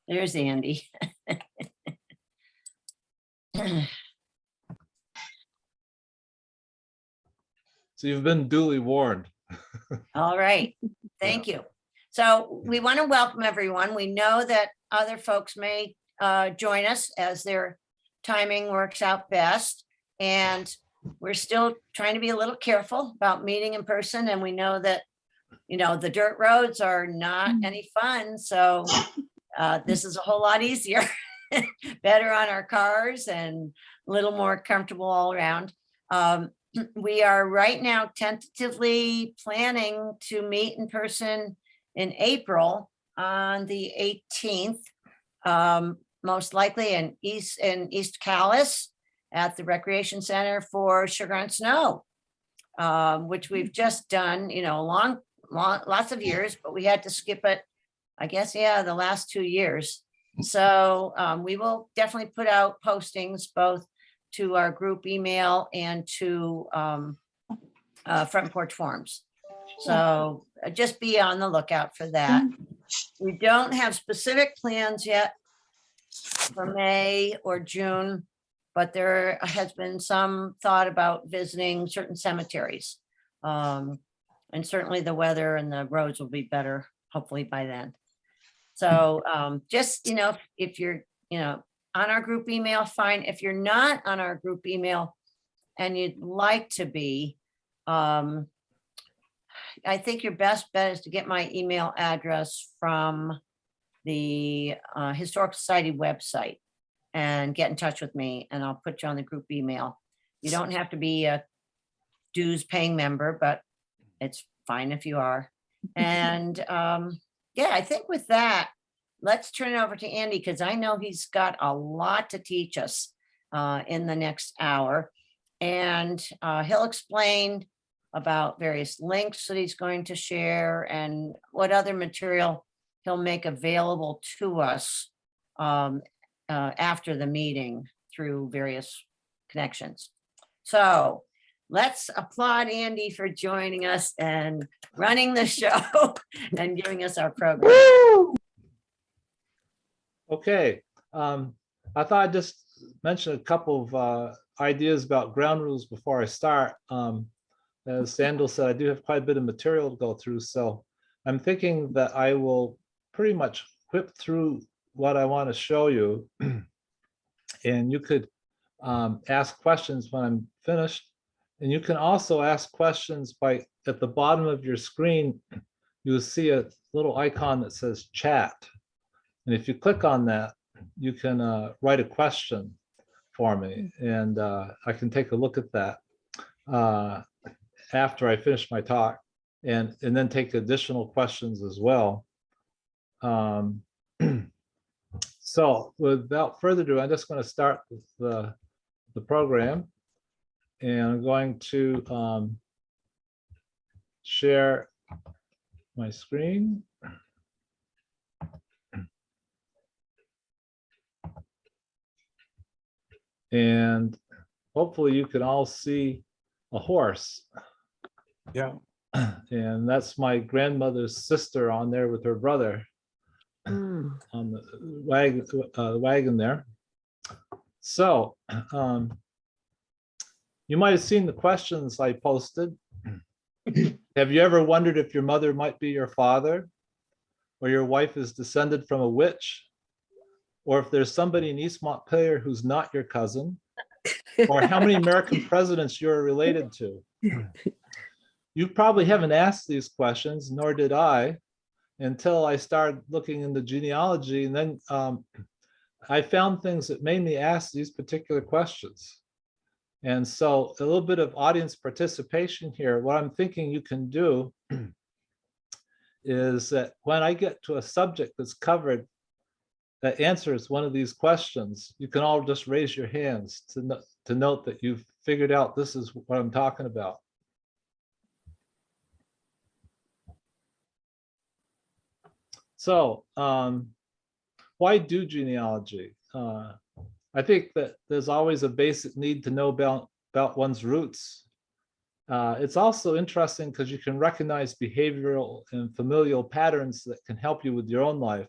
There's Andy. So you've been duly warned. All right, thank you. So we want to welcome everyone. We know that other folks may join us as their timing works out best. And we're still trying to be a little careful about meeting in person. And we know that, you know, the dirt roads are not any fun. So this is a whole lot easier, better on our cars and a little more comfortable all around. We are right now tentatively planning to meet in person in April on the 18th, most likely in East Calais at the Recreation Center for Sugar and Snow, which we've just done, you know, lots of years, but we had to skip it, I guess, yeah, the last 2 years. So we will definitely put out postings both to our group email and to Front Porch Forums. So just be on the lookout for that. We don't have specific plans yet for May or June, but there has been some thought about visiting certain cemeteries. And certainly the weather and the roads will be better, hopefully by then. So just, you know, if you're, you know, on our group email, fine. If you're not on our group email and you'd like to be, I think your best bet is to get my email address from the Historical Society website and get in touch with me, and I'll put you on the group email. You don't have to be a dues paying member, but it's fine if you are. And yeah, I think with that, let's turn it over to Andy, because I know he's got a lot to teach us in the next hour. And he'll explain about various links that he's going to share and what other material he'll make available to us after the meeting through various connections. So let's applaud Andy for joining us and running the show and giving us our program. Woo! Okay, I thought I'd just mention a couple of ideas about ground rules before I start. As Sandal said, I do have quite a bit of material to go through, so I'm thinking that I will pretty much whip through what I want to show you, and you could ask questions when I'm finished. And you can also ask questions by, at the bottom of your screen, you'll see a little icon that says chat. And if you click on that, you can write a question for me, and I can take a look at that after I finish my talk, and then take additional questions as well. So without further ado, I'm just going to start with the program, and I'm going to share my screen. And hopefully you can all see a horse. Yeah. And that's my grandmother's sister on there with her brother on the wagon there. So you might have seen the questions I posted. Have you ever wondered if your mother might be your father, or your wife is descended from a witch, or if there's somebody in East Montpelier who's not your cousin, or how many American presidents you're related to? You probably haven't asked these questions, nor did I, until I started looking into genealogy. And then I found things that made me ask these particular questions. And so a little bit of audience participation here. What I'm thinking you can do is that when I get to a subject that's covered that answers one of these questions, you can all just raise your hands to note that you've figured out this is what I'm talking about. So why do genealogy? I think that there's always a basic need to know about one's roots. It's also interesting because you can recognize behavioral and familial patterns that can help you with your own life.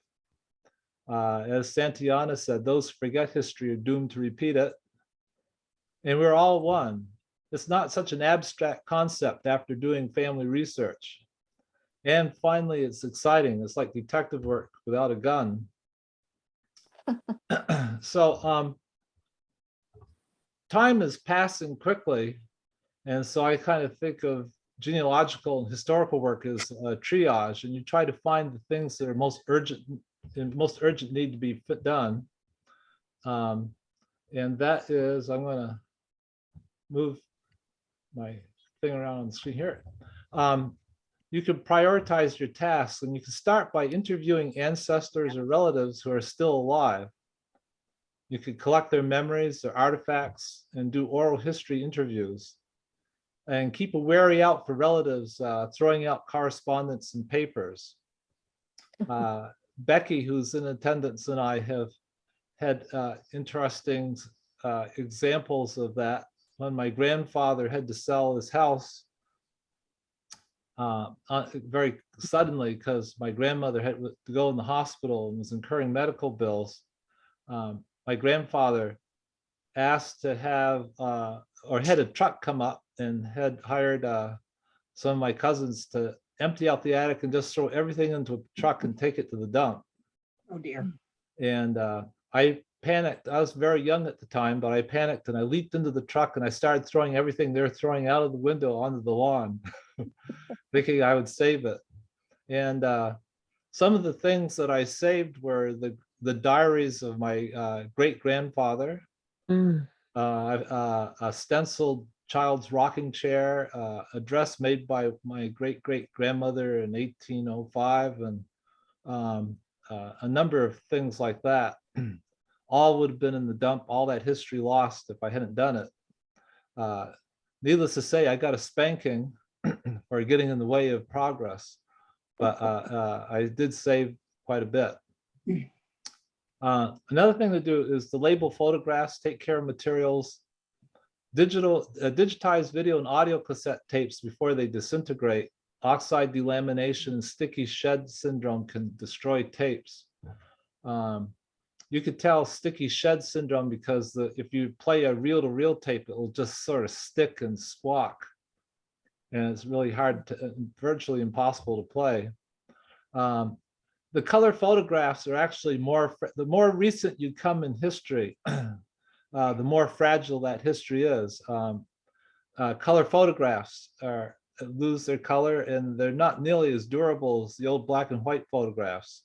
As Santayana said, those who forget history are doomed to repeat it. And we're all one. It's not such an abstract concept after doing family research. And finally, it's exciting. It's like detective work without a gun. So time is passing quickly. And so I kind of think of genealogical and historical work as a triage, and you try to find the things that are most urgent need to be done. And that is, I'm going to move my thing around on the screen here. You can prioritize your tasks, and you can start by interviewing ancestors or relatives who are still alive. You can collect their memories, their artifacts, and do oral history interviews. And keep a wary out for relatives throwing out correspondence and papers. Becky, who's in attendance, and I have had interesting examples of that. When my grandfather had to sell his house very suddenly because my grandmother had to go in the hospital and was incurring medical bills, my grandfather asked to have or had a truck come up and had hired some of my cousins to empty out the attic and just throw everything into a truck and take it to the dump. Oh dear. And I panicked. I was very young at the time, but I panicked and I leaped into the truck and I started throwing everything they're throwing out of the window onto the lawn, thinking I would save it. And some of the things that I saved were the diaries of my great grandfather, a stenciled child's rocking chair, a dress made by my great grandmother in 1805, and a number of things like that. All would have been in the dump, all that history lost if I hadn't done it. Needless to say, I got a spanking for getting in the way of progress, but I did save quite a bit. Another thing to do is to label photographs, take care of materials, digitize video and audio cassette tapes before they disintegrate. Oxide delamination and sticky shed syndrome can destroy tapes. You could tell sticky shed syndrome because if you play a reel-to-reel tape, it will just sort of stick and squawk. And it's really hard to, virtually impossible to play. The color photographs are actually the more recent you come in history, the more fragile that history is. Color photographs lose their color and they're not nearly as durable as the old black and white photographs.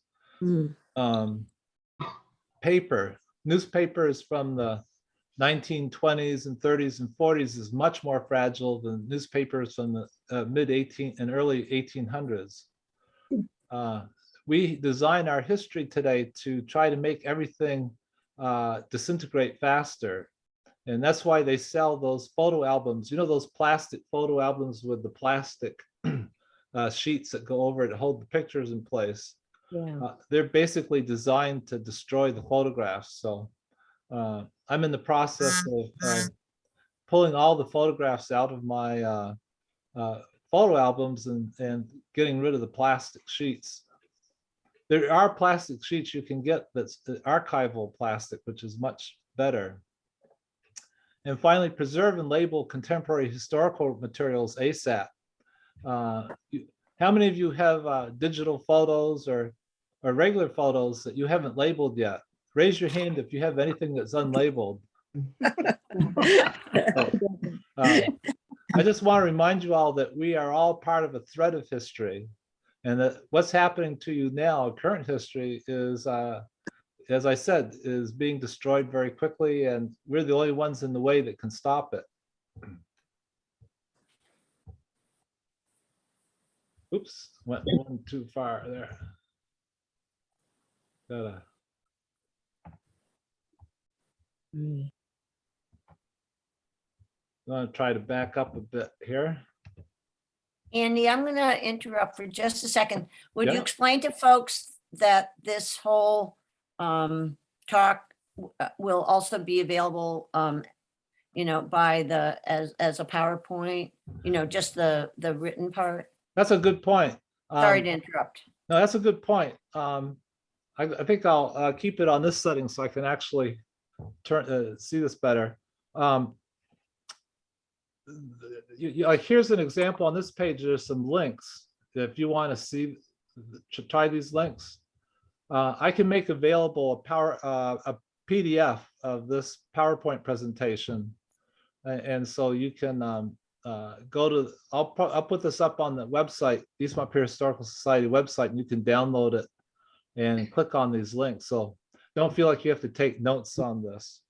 Paper, newspapers from the 1920s and 30s and 40s is much more fragile than newspapers from the mid-18 and early 1800s. We design our history today to try to make everything disintegrate faster. And that's why they sell those photo albums, you know, those plastic photo albums with the plastic sheets that go over it to hold the pictures in place. Yeah. They're basically designed to destroy the photographs. So I'm in the process of pulling all the photographs out of my photo albums and getting rid of the plastic sheets. There are plastic sheets you can get that's the archival plastic, which is much better. And finally, preserve and label contemporary historical materials ASAP. How many of you have digital photos or regular photos that you haven't labeled yet? Raise your hand if you have anything that's unlabeled. I just want to remind you all that we are all part of a thread of history, and that what's happening to you now, current history, is, as I said, is being destroyed very quickly, and we're the only ones in the way that can stop it. Oops, went one too far there. Gotta. I'm gonna try to back up a bit here. Andy, I'm going to interrupt for just a second. Would you Yeah. explain to folks that this whole talk will also be available, you know, by as a PowerPoint, you know, just the written part? That's a good point. Sorry to interrupt. No, that's a good point. I think I'll keep it on this setting so I can actually see this better. Here's an example on this page. There's some links. If you want to see, try these links. I can make available a PDF of this PowerPoint presentation, and so you can go to. I'll put this up on the website, East Montpelier Historical Society website, and you can download it and click on these links. So don't feel like you have to take notes on this.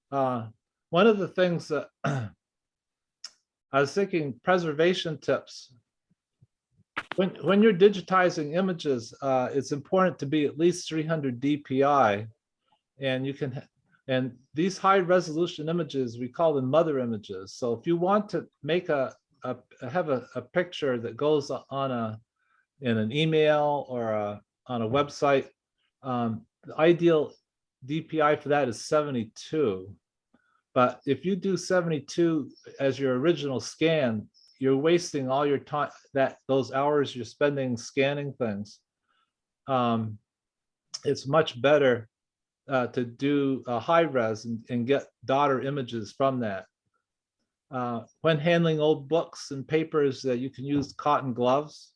One of the things that I was thinking, preservation tips. When you're digitizing images, it's important to be at least 300 DPI, and these high resolution images, we call them mother images. So if you want to make have a picture that goes on in an email or on a website, the ideal DPI for that is 72. But if you do 72 as your original scan, you're wasting all your time, those hours you're spending scanning things. It's much better to do a high res and get daughter images from that. When handling old books and papers, you can use cotton gloves.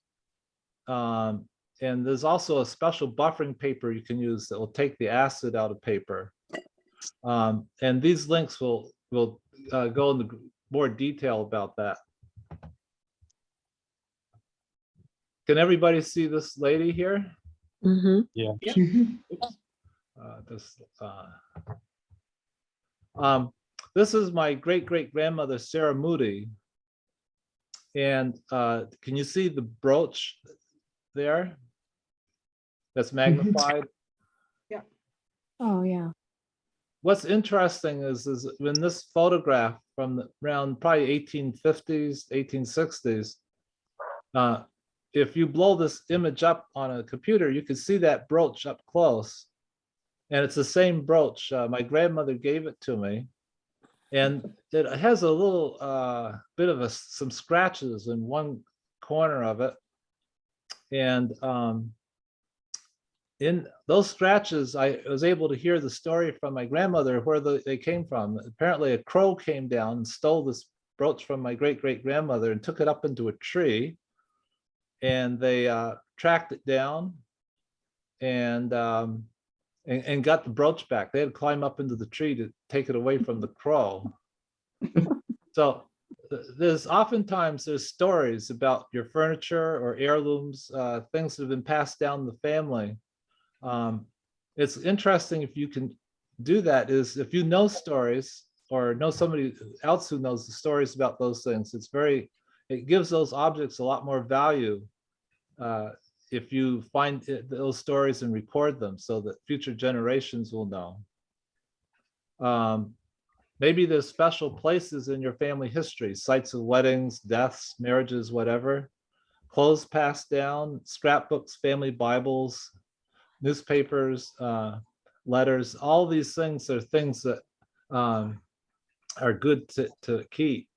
And there's also a special buffering paper you can use that will take the acid out of paper. And these links will go into more detail about that. Can everybody see this lady here? Mm-hmm. Yeah. This is my great-great-grandmother, Sarah Moody. And can you see the brooch there? That's magnified. Yeah. Oh, yeah. What's interesting is in this photograph from around probably 1850s, 1860s, if you blow this image up on a computer, you can see that brooch up close. And it's the same brooch. My grandmother gave it to me. And it has a little bit of some scratches in one corner of it. And in those scratches, I was able to hear the story from my grandmother where they came from. Apparently a crow came down and stole this brooch from my great-great-grandmother and took it up into a tree. And they tracked it down and got the brooch back. They had to climb up into the tree to take it away from the crow. So there's stories about your furniture or heirlooms, things that have been passed down the family. It's interesting if you can do that, is if you know stories or know somebody else who knows the stories about those things, it gives those objects a lot more value if you find those stories and record them so that future generations will know. Maybe there's special places in your family history, sites of weddings, deaths, marriages, whatever, clothes passed down, scrapbooks, family Bibles, newspapers, letters. All these things are things that are good to keep.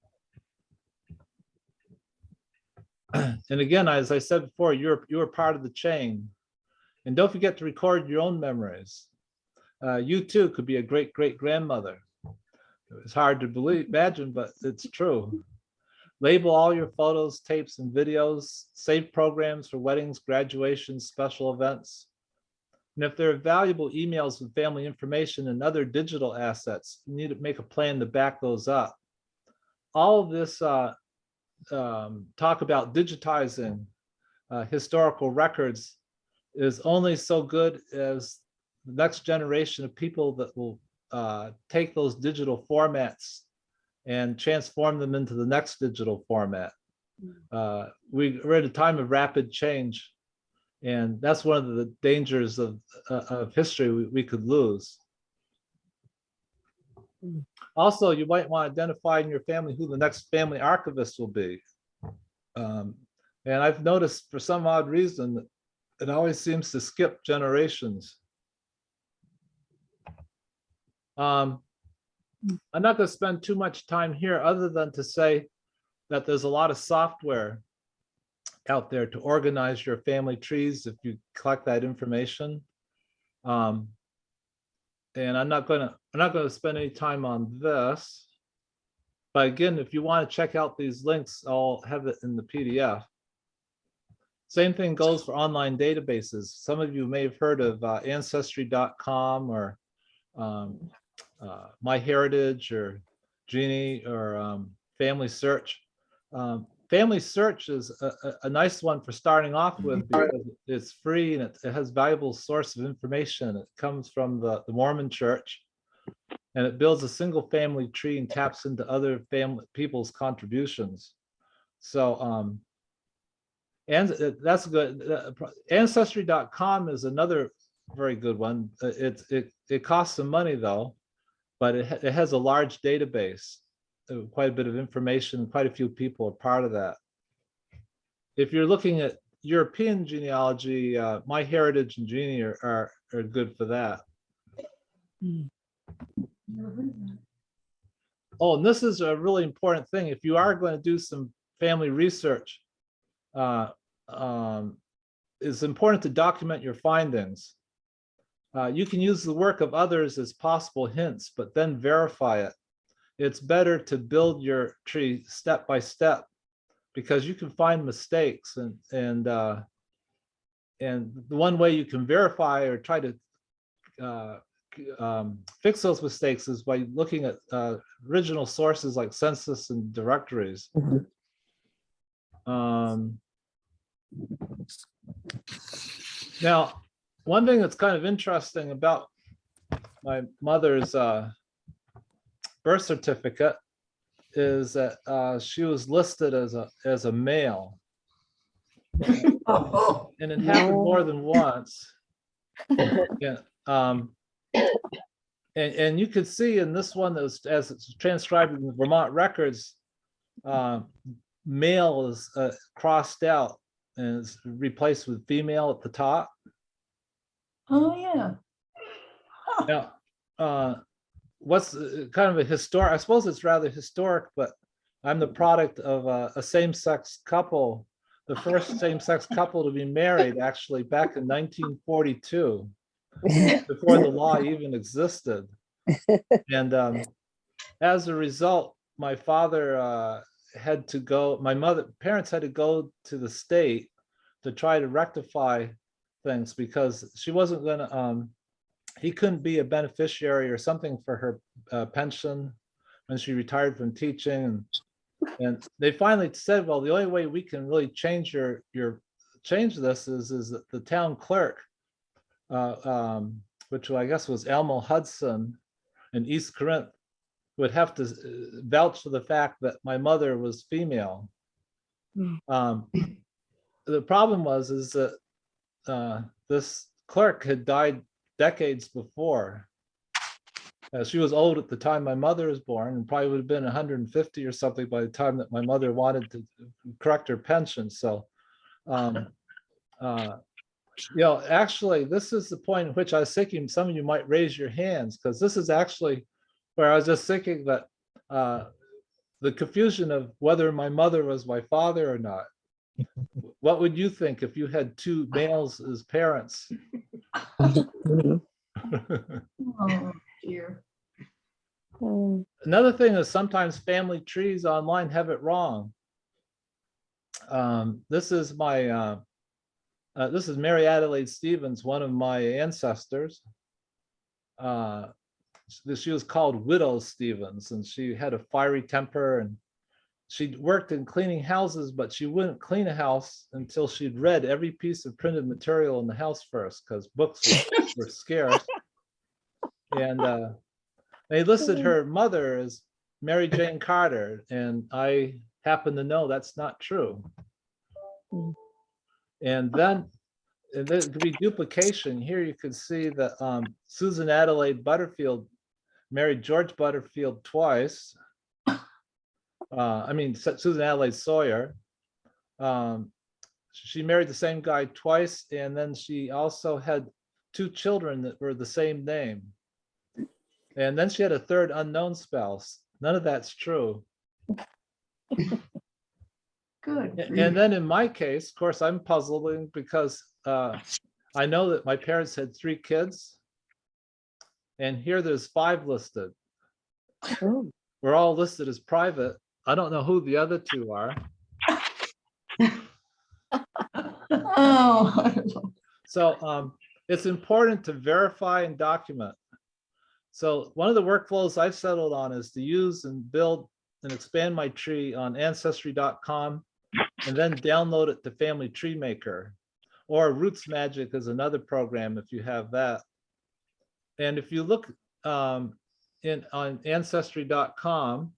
And again, as I said before, you're part of the chain. And don't forget to record your own memories. You too could be a great-great-grandmother. It's hard to imagine, but it's true. Label all your photos, tapes, and videos. Save programs for weddings, graduations, special events. And if there are valuable emails with family information and other digital assets, you need to make a plan to back those up. All of this talk about digitizing historical records is only so good as the next generation of people that will take those digital formats and transform them into the next digital format. We're at a time of rapid change, and that's one of the dangers of history we could lose. Also, you might want to identify in your family who the next family archivist will be. And I've noticed for some odd reason that it always seems to skip generations. I'm not going to spend too much time here other than to say that there's a lot of software out there to organize your family trees if you collect that information. And I'm not going to spend any time on this. But again, if you want to check out these links, I'll have it in the PDF. Same thing goes for online databases. Some of you may have heard of Ancestry.com or MyHeritage or Genie or Family Search. Family Search is a nice one for starting off with because it's free and it has valuable source of information. It comes from the Mormon Church, and it builds a single family tree and taps into other people's contributions. So, and that's good. Ancestry.com is another very good one. It costs some money though, but it has a large database, quite a bit of information. Quite a few people are part of that. If you're looking at European genealogy, MyHeritage and Genie are good for that. Oh, and this is a really important thing. If you are going to do some family research, it's important to document your findings. You can use the work of others as possible hints, but then verify it. It's better to build your tree step by step because you can find mistakes, and the one way you can verify or try to fix those mistakes is by looking at original sources like census and directories. Now, one thing that's kind of interesting about my mother's birth certificate is that she was listed as a male, and it happened more than once. Yeah, and you could see in this one that as it's transcribed in the Vermont records, male is crossed out and is replaced with female at the top. Oh, yeah. Now, what's kind of a historic, I suppose it's rather historic, but I'm the product of a same-sex couple, the first same-sex couple to be married actually back in 1942, before the law even existed. And as a result, my father had to go, parents had to go to the state to try to rectify things because she wasn't gonna, he couldn't be a beneficiary or something for her pension when she retired from teaching. And they finally said, well, the only way we can really change change this is that the town clerk, which I guess was Elmo Hudson in East Corinth, would have to vouch for the fact that my mother was female. The problem is that this clerk had died decades before. She was old at the time my mother was born, and probably would have been 150 or something by the time that my mother wanted to correct her pension. So, actually, this is the point at which I was thinking some of you might raise your hands, because this is actually where I was just thinking that the confusion of whether my mother was my father or not. What would you think if you had two males as parents? Oh, dear. Another thing is sometimes family trees online have it wrong. This is my this is Mary Adelaide Stevens, one of my ancestors. She was called Widow Stevens, and she had a fiery temper, and she worked in cleaning houses, but she wouldn't clean a house until she'd read every piece of printed material in the house first, because books were scarce. And they listed her mother as Mary Jane Carter, and I happen to know that's not true. And then there could be duplication. Here you could see that Susan Adelaide Butterfield married George Butterfield twice. I mean, Susan Adelaide Sawyer. She married the same guy twice, and then she also had two children that were the same name. And then she had a third unknown spouse. None of that's true. good. And then in my case, of course, I'm puzzling because I know that my parents had 3 kids. And here there's 5 listed. Oh, We're all listed as private. I don't know who the other 2 are. Oh. So it's important to verify and document. So one of the workflows I've settled on is to use and build and expand my tree on ancestry.com and then download it to Family Tree Maker, or Roots Magic is another program if you have that. And if you look on ancestry.com,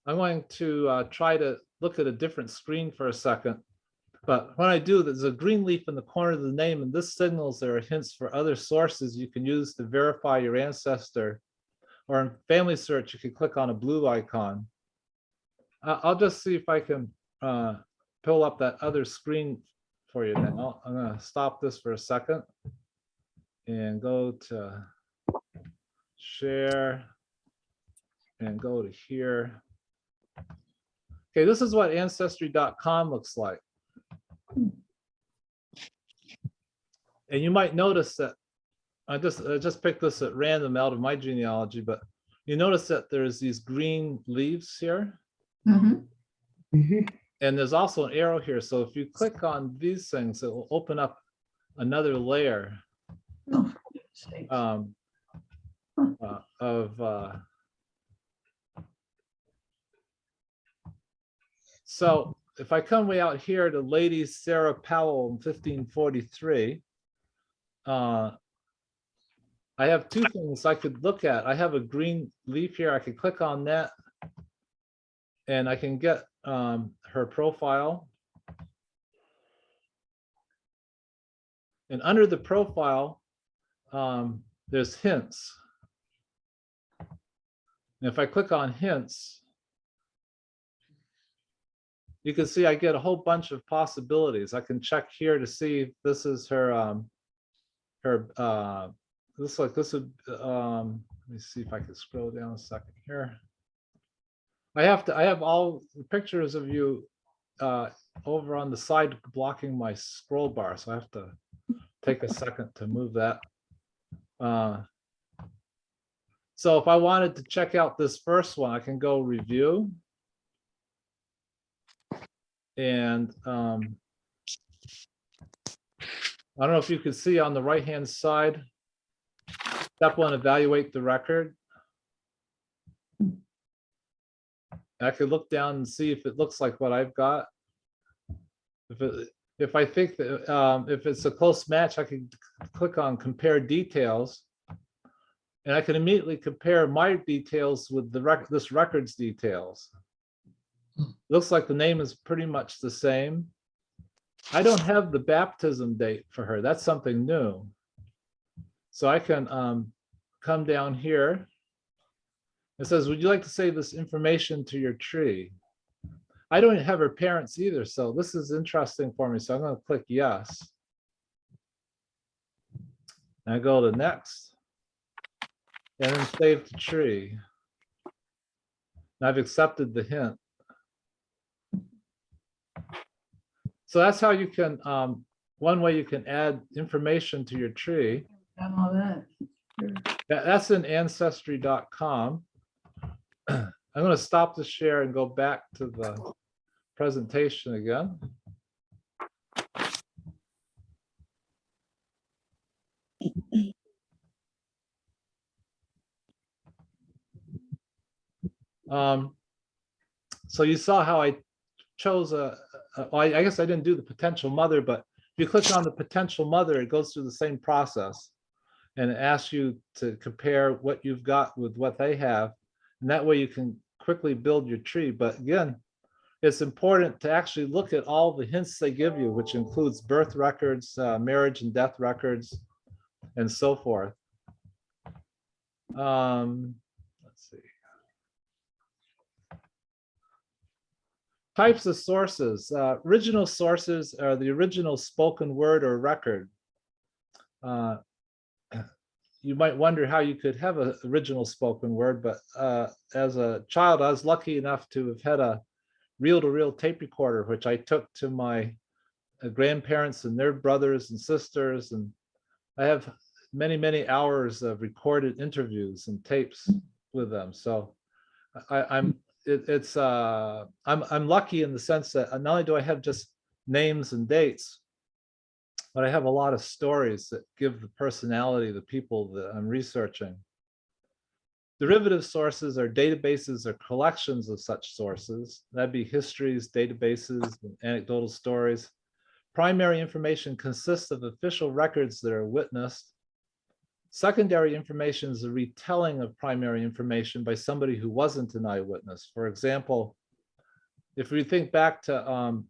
I'm going to try to look at a different screen for a second. But when I do, there's a green leaf in the corner of the name, and this signals there are hints for other sources you can use to verify your ancestor. Or in Family Search, you can click on a blue icon. I'll just see if I can pull up that other screen for you now. I'm going to stop this for a second and go to share and go to here. Okay, this is what ancestry.com looks like. And you might notice that I just picked this at random out of my genealogy, but you notice that there's these green leaves here. Mhm. And there's also an arrow here. So if you click on these things, it will open up another layer Oh, for goodness sakes. So if I come way out here to Lady Sarah Powell in 1543, I have 2 things I could look at. I have a green leaf here. I could click on that and I can get her profile. And under the profile, there's hints. And if I click on hints, you can see I get a whole bunch of possibilities. I can check here to see if this is her, looks like this would, let me see if I can scroll down a second here. I have all the pictures of you over on the side blocking my scroll bar. So I have to take a second to move that. So if I wanted to check out this first one, I can go review. And I don't know if you can see on the right-hand side, step 1, evaluate the record. I could look down and see if it looks like what I've got. If I think that if it's a close match, I can click on compare details. And I can immediately compare my details with this record's details. Looks like the name is pretty much the same. I don't have the baptism date for her. That's something new. So I can come down here. It says, would you like to save this information to your tree? I don't have her parents either, so this is interesting for me. So I'm going to click yes. And I go to next. And then save to tree. And I've accepted the hint. So that's how you can, one way you can add information to your tree. Done all that. Sure. That's in ancestry.com. I'm going to stop the share and go back to the presentation again. So you saw how I chose well, I guess I didn't do the potential mother, but if you click on the potential mother, it goes through the same process and it asks you to compare what you've got with what they have. And that way you can quickly build your tree. But again, it's important to actually look at all the hints they give you, which includes birth records, marriage and death records, and so forth. Let's see. Types of sources. Original sources are the original spoken word or record. You might wonder how you could have an original spoken word, but as a child, I was lucky enough to have had a reel-to-reel tape recorder, which I took to my grandparents and their brothers and sisters. And I have many, many hours of recorded interviews and tapes with them. So I'm lucky in the sense that not only do I have just names and dates, but I have a lot of stories that give the personality of the people that I'm researching. Derivative sources are databases or collections of such sources. That'd be histories, databases, and anecdotal stories. Primary information consists of official records that are witnessed. Secondary information is a retelling of primary information by somebody who wasn't an eyewitness. For example, if we think back to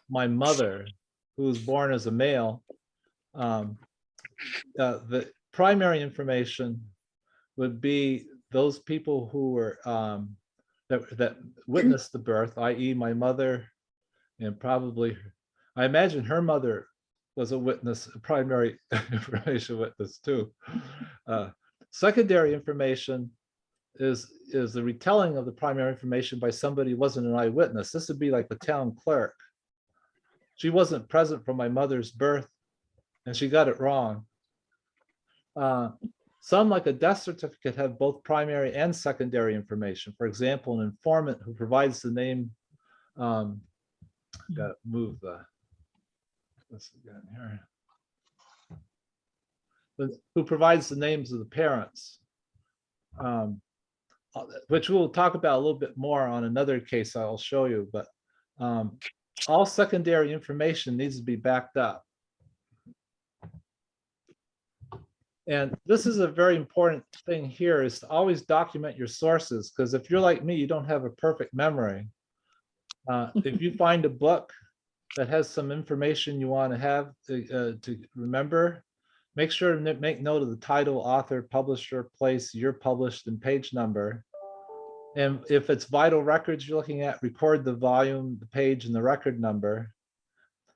my mother, who was born as a male, the primary information would be those people who were that witnessed the birth, i.e. my mother, and probably, I imagine her mother was a witness, a primary information witness too. Secondary information is the retelling of the primary information by somebody who wasn't an eyewitness. This would be like the town clerk. She wasn't present for my mother's birth, and she got it wrong. Some, like a death certificate, have both primary and secondary information. For example, an informant who provides the name, got to move this again here, who provides the names of the parents, which we'll talk about a little bit more on another case I'll show you, but all secondary information needs to be backed up. And this is a very important thing here, is to always document your sources, because if you're like me, you don't have a perfect memory. If you find a book that has some information you want to have to remember, make sure to make note of the title, author, publisher, place, year published, and page number. And if it's vital records you're looking at, record the volume, the page, and the record number.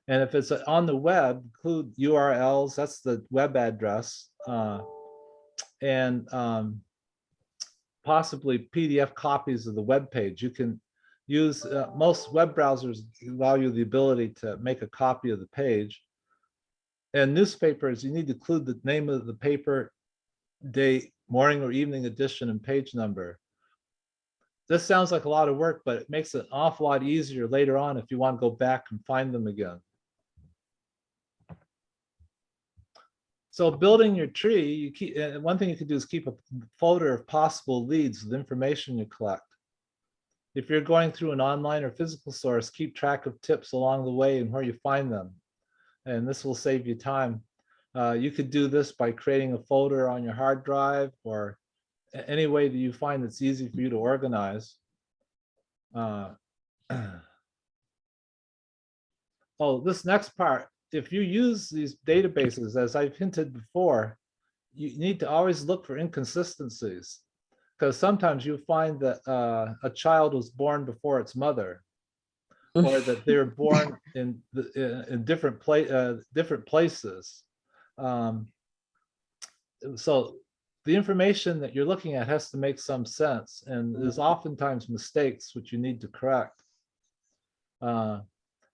And if it's on the web, include URLs, that's the web address, and possibly PDF copies of the web page. You can use, most web browsers allow you the ability to make a copy of the page. And newspapers, you need to include the name of the paper, date, morning or evening edition, and page number. This sounds like a lot of work, but it makes it an awful lot easier later on if you want to go back and find them again. So building your tree, you keep, one thing you can do is keep a folder of possible leads with information you collect. If you're going through an online or physical source, keep track of tips along the way and where you find them. And this will save you time. You could do this by creating a folder on your hard drive, or any way that you find that's easy for you to organize. Oh, this next part, if you use these databases, as I've hinted before, you need to always look for inconsistencies, because sometimes you find that a child was born before its mother, or that they were born in different places. So the information that you're looking at has to make some sense, and there's oftentimes mistakes which you need to correct.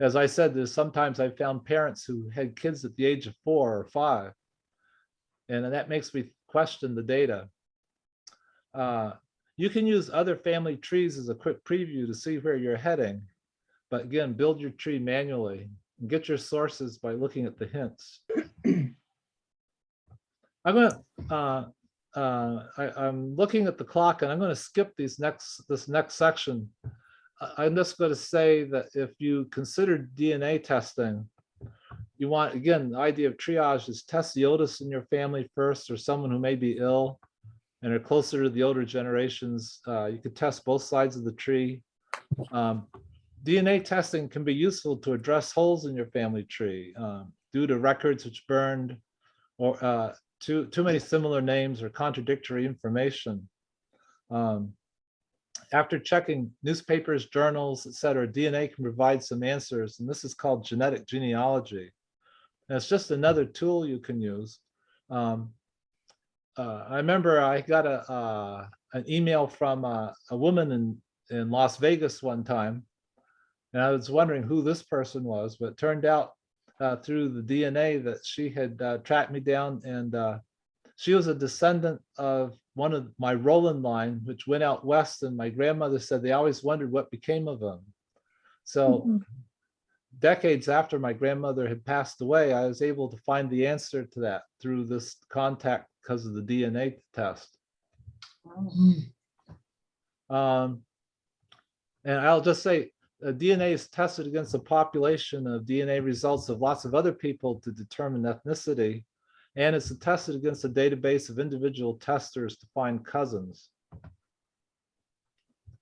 As I said, there's sometimes I found parents who had kids at the age of 4 or 5, and that makes me question the data. You can use other family trees as a quick preview to see where you're heading, but again, build your tree manually and get your sources by looking at the hints. I'm looking at the clock, and I'm going to skip this next section. I'm just going to say that if you consider DNA testing, you want, again, the idea of triage is test the oldest in your family first, or someone who may be ill and are closer to the older generations. You could test both sides of the tree. DNA testing can be useful to address holes in your family tree due to records which burned, or too many similar names or contradictory information. After checking newspapers, journals, etc., DNA can provide some answers, and this is called genetic genealogy. And it's just another tool you can use. I remember I got an email from a woman in Las Vegas one time, And I was wondering who this person was, but it turned out through the DNA that she had tracked me down, and she was a descendant of one of my Roland line, which went out west, and my grandmother said they always wondered what became of them. So decades after my grandmother had passed away, I was able to find the answer to that through this contact because of the DNA test. And I'll just say, DNA is tested against a population of DNA results of lots of other people to determine ethnicity. And it's tested against a database of individual testers to find cousins.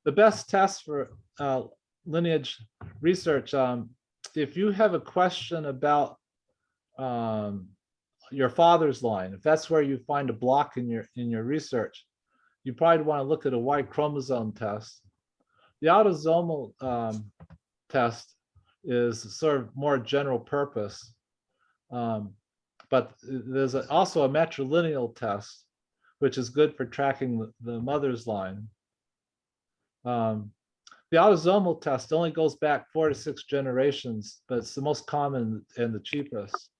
The best test for lineage research, if you have a question about your father's line, if that's where you find a block in your research, you probably want to look at a Y chromosome test. The autosomal test is sort of more general purpose, but there's also a matrilineal test, which is good for tracking the mother's line. The autosomal test only goes back 4 to 6 generations, but it's the most common and the cheapest.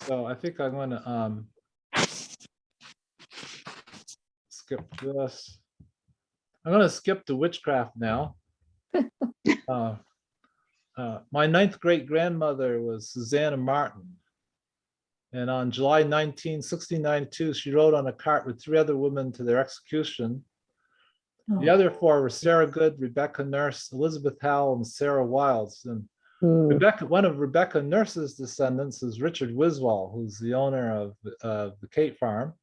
So I think I'm going to skip this. I'm going to skip to witchcraft now. My 9th great grandmother was Susanna Martin. And on July 1969, she rode on a cart with 3 other women to their execution. The other 4 were Sarah Good, Rebecca Nurse, Elizabeth Howell, and Sarah Wilds. And one of Rebecca Nurse's descendants is Richard Wiswall, who's the owner of the Kate Farm.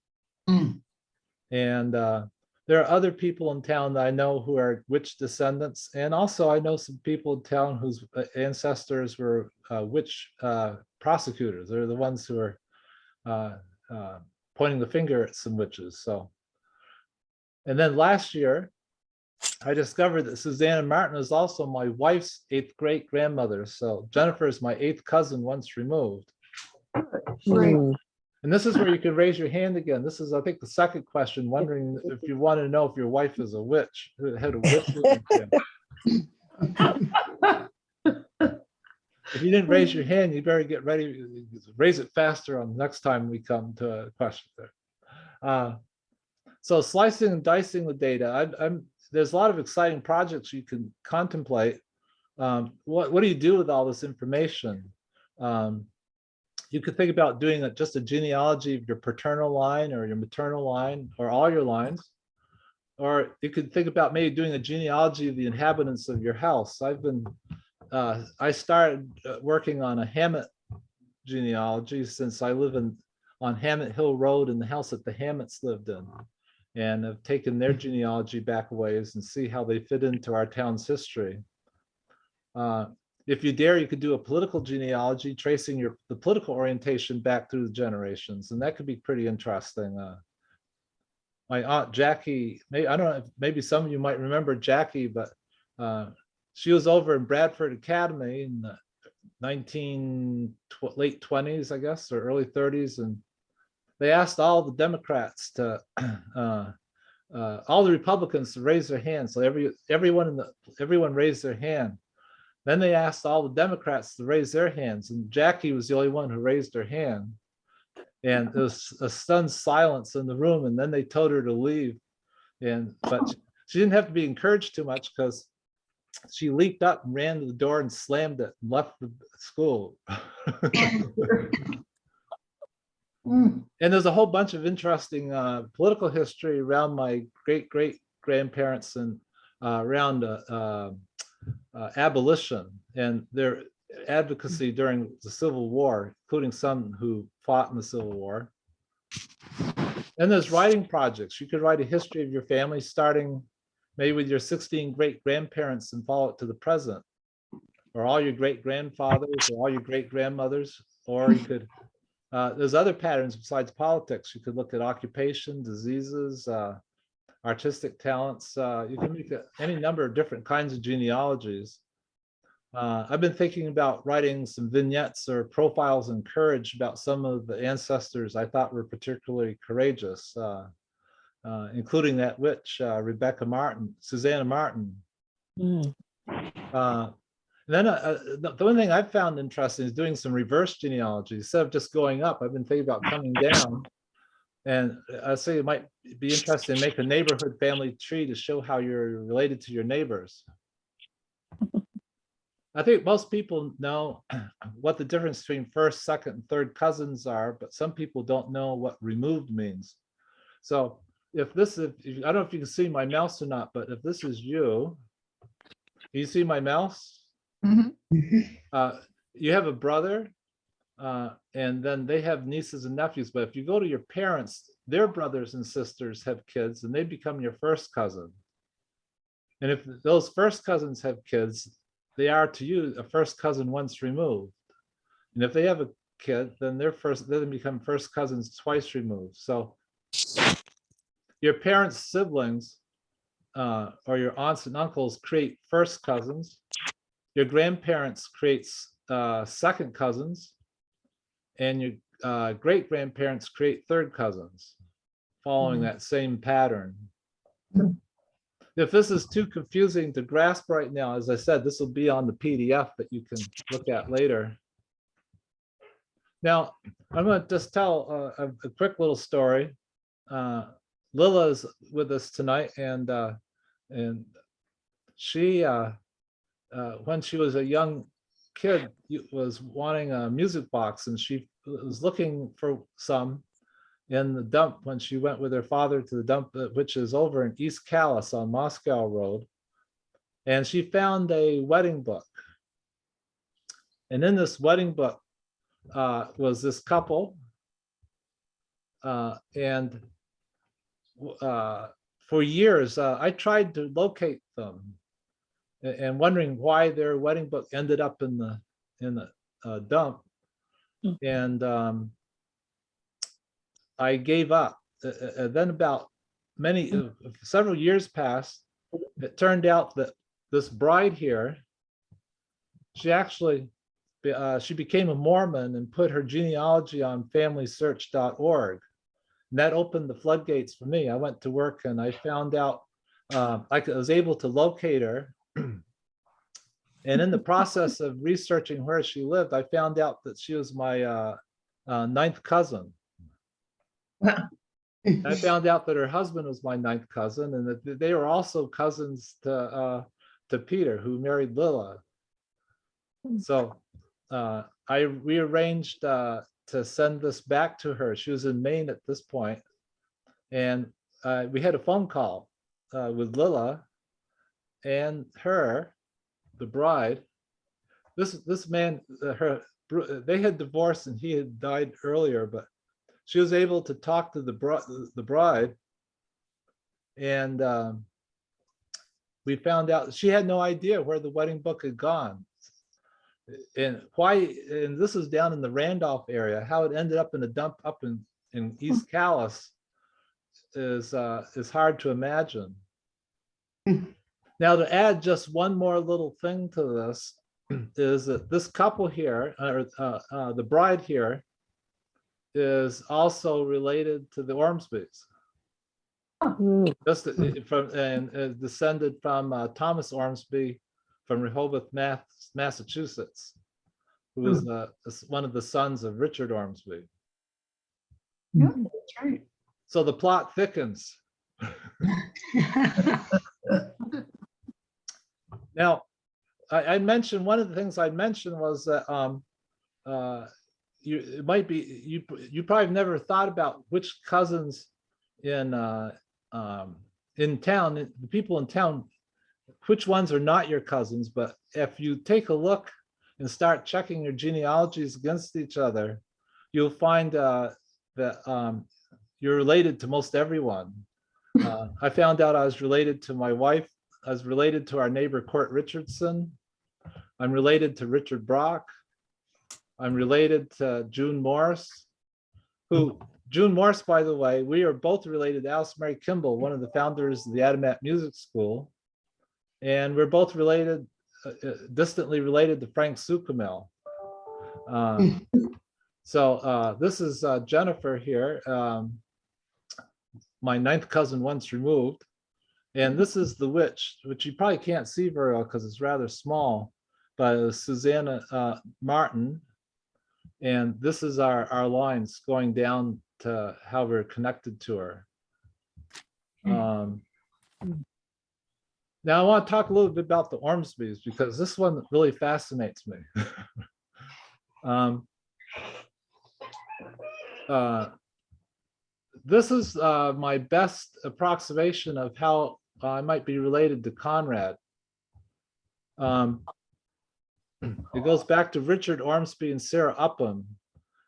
And there are other people in town that I know who are witch descendants. And also I know some people in town whose ancestors were witch prosecutors. They're the ones who are pointing the finger at some witches. So, and then last year, I discovered that Susanna Martin is also my wife's 8th great grandmother. So Jennifer is my 8th cousin once removed. Right. And this is where you can raise your hand again. This is, I think, the second question, wondering if you want to know if your wife is a witch. Had a witch. If you didn't raise your hand, you better get ready. Raise it faster on the next time we come to a question there. So slicing and dicing the data. There's a lot of exciting projects you can contemplate. What do you do with all this information? You could think about doing just a genealogy of your paternal line or your maternal line or all your lines. Or you could think about maybe doing a genealogy of the inhabitants of your house. I started working on a Hammett genealogy since I live on Hammett Hill Road in the house that the Hammets lived in. And have taken their genealogy back a ways and see how they fit into our town's history. If you dare, you could do a political genealogy, tracing the political orientation back through the generations, and that could be pretty interesting. My aunt Jackie, I don't know, maybe some of you might remember Jackie, but she was over in Bradford Academy in the late 20s, I guess, or early 30s, and they asked all the Democrats to, all the Republicans to raise their hands. So everyone raised their hand. Then they asked all the Democrats to raise their hands, and Jackie was the only one who raised her hand. And there was a stunned silence in the room, and then they told her to leave. But she didn't have to be encouraged too much, because she leaped up and ran to the door and slammed it and left the school. And there's a whole bunch of interesting political history around my great-great-grandparents and around abolition and their advocacy during the Civil War, including some who fought in the Civil War. And there's writing projects. You could write a history of your family, starting maybe with your 16 great-grandparents and follow it to the present, or all your great-grandfathers, or all your great-grandmothers, or you could, there's other patterns besides politics. You could look at occupation, diseases, artistic talents. You can make any number of different kinds of genealogies. I've been thinking about writing some vignettes or profiles in courage about some of the ancestors I thought were particularly courageous. including that witch, Susanna Martin. Then the one thing I've found interesting is doing some reverse genealogy. Instead of just going up, I've been thinking about coming down. And I say it might be interesting to make a neighborhood family tree to show how you're related to your neighbors. I think most people know what the difference between first, second, and third cousins are, but some people don't know what removed means. So if this is, I don't know if you can see my mouse or not, but if this is you, you see my mouse? Mhm. You have a brother, and then they have nieces and nephews. But if you go to your parents, their brothers and sisters have kids, and they become your first cousin. And if those first cousins have kids, they are to you a first cousin once removed. And if they have a kid, then they become first cousins twice removed. So your parents' siblings or your aunts and uncles create first cousins. Your grandparents creates second cousins, and your great grandparents create third cousins, following that same pattern. If this is too confusing to grasp right now, as I said, this will be on the PDF that you can look at later. Now, I'm going to just tell a quick little story. Lila is with us tonight, and she, when she was a young kid, was wanting a music box, and she was looking for some in the dump when she went with her father to the dump, which is over in East Calais on Moscow Road. And she found a wedding book. And in this wedding book was this couple. And for years, I tried to locate them and wondering why their wedding book ended up in the dump. And I gave up. Then about several years passed. It turned out that this bride here, she actually, she became a Mormon and put her genealogy on FamilySearch.org. And that opened the floodgates for me. I went to work and I found out, I was able to locate her. And in the process of researching where she lived, I found out that she was my ninth cousin. Wow. I found out that her husband was my ninth cousin, and that they were also cousins to Peter, who married Lila. So I rearranged to send this back to her. She was in Maine at this point, and we had a phone call with Lila and her, the bride. This man, they had divorced and he had died earlier, but she was able to talk to the bride, and we found out she had no idea where the wedding book had gone, and why. And this is down in the Randolph area. How it ended up in a dump up in East Calais is hard to imagine. Now, to add just one more little thing to this is that this couple here, the bride here, is also related to the Ormsbys. Just from and descended from Thomas Ormsby from Rehoboth, Massachusetts, who was one of the sons of Richard Ormsby. Yeah, that's right. So the plot thickens. Now, I mentioned, one of the things I mentioned was that it might be you probably never thought about which cousins in town, the people in town, which ones are not your cousins. But if you take a look and start checking your genealogies against each other, you'll find that you're related to most everyone. I found out I was related to my wife. I was related to our neighbor Court Richardson. I'm related to Richard Brock. I'm related to June Morse, June Morse, by the way, we are both related to Alice Mary Kimball, one of the founders of the Adamat Music School. And we're both related, distantly related to Frank Sukamel. So this is Jennifer here. my ninth cousin once removed. And this is the witch, which you probably can't see very well because it's rather small, but it was Susanna Martin. And this is our lines going down to how we're connected to her. Now I want to talk a little bit about the Ormsbys because this one really fascinates me. This is my best approximation of how I might be related to Conrad. It goes back to Richard Ormsby and Sarah Upham.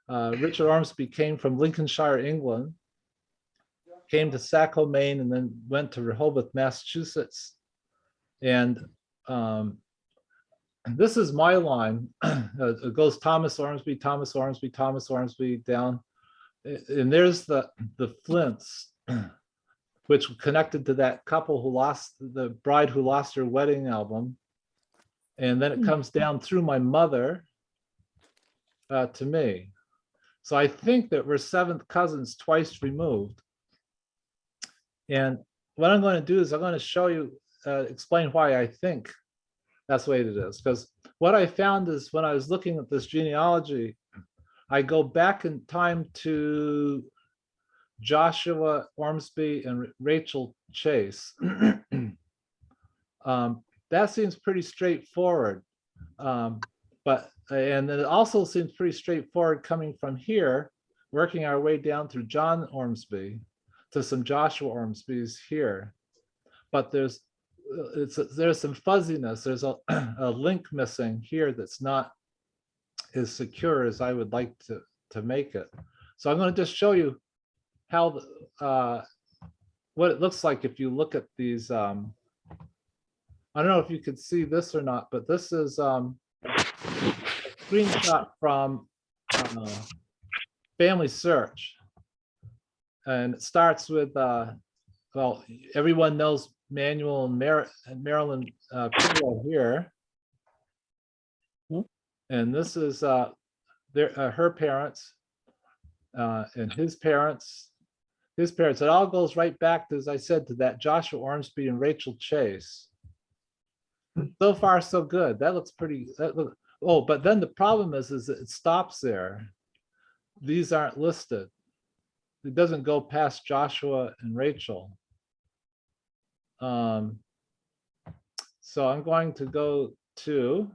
Richard Ormsby came from Lincolnshire, England, came to Saco, Maine, and then went to Rehoboth, Massachusetts. And this is my line. It goes Thomas Ormsby, Thomas Ormsby, Thomas Ormsby down. And there's the Flints, which connected to that couple who lost, the bride who lost her wedding album. And then it comes down through my mother to me. So I think that we're seventh cousins twice removed. And what I'm going to do is I'm going to show you, explain why I think that's the way it is. Because what I found is when I was looking at this genealogy, I go back in time to Joshua Ormsby and Rachel Chase. That seems pretty straightforward. And it also seems pretty straightforward coming from here, working our way down through John Ormsby to some Joshua Ormsbys here. But there's some fuzziness. There's a link missing here that's not as secure as I would like to make it. So I'm going to just show you how what it looks like if you look at these. I don't know if you could see this or not, but this is a screenshot from Family Search. And it starts with, well, everyone knows Manuel and Marilyn Peel here. And this is her parents and his parents. It all goes right back to, as I said, to that Joshua Ormsby and Rachel Chase. So far, so good. That looks pretty. Oh, but then the problem is that it stops there. These aren't listed. It doesn't go past Joshua and Rachel. So I'm going to go to,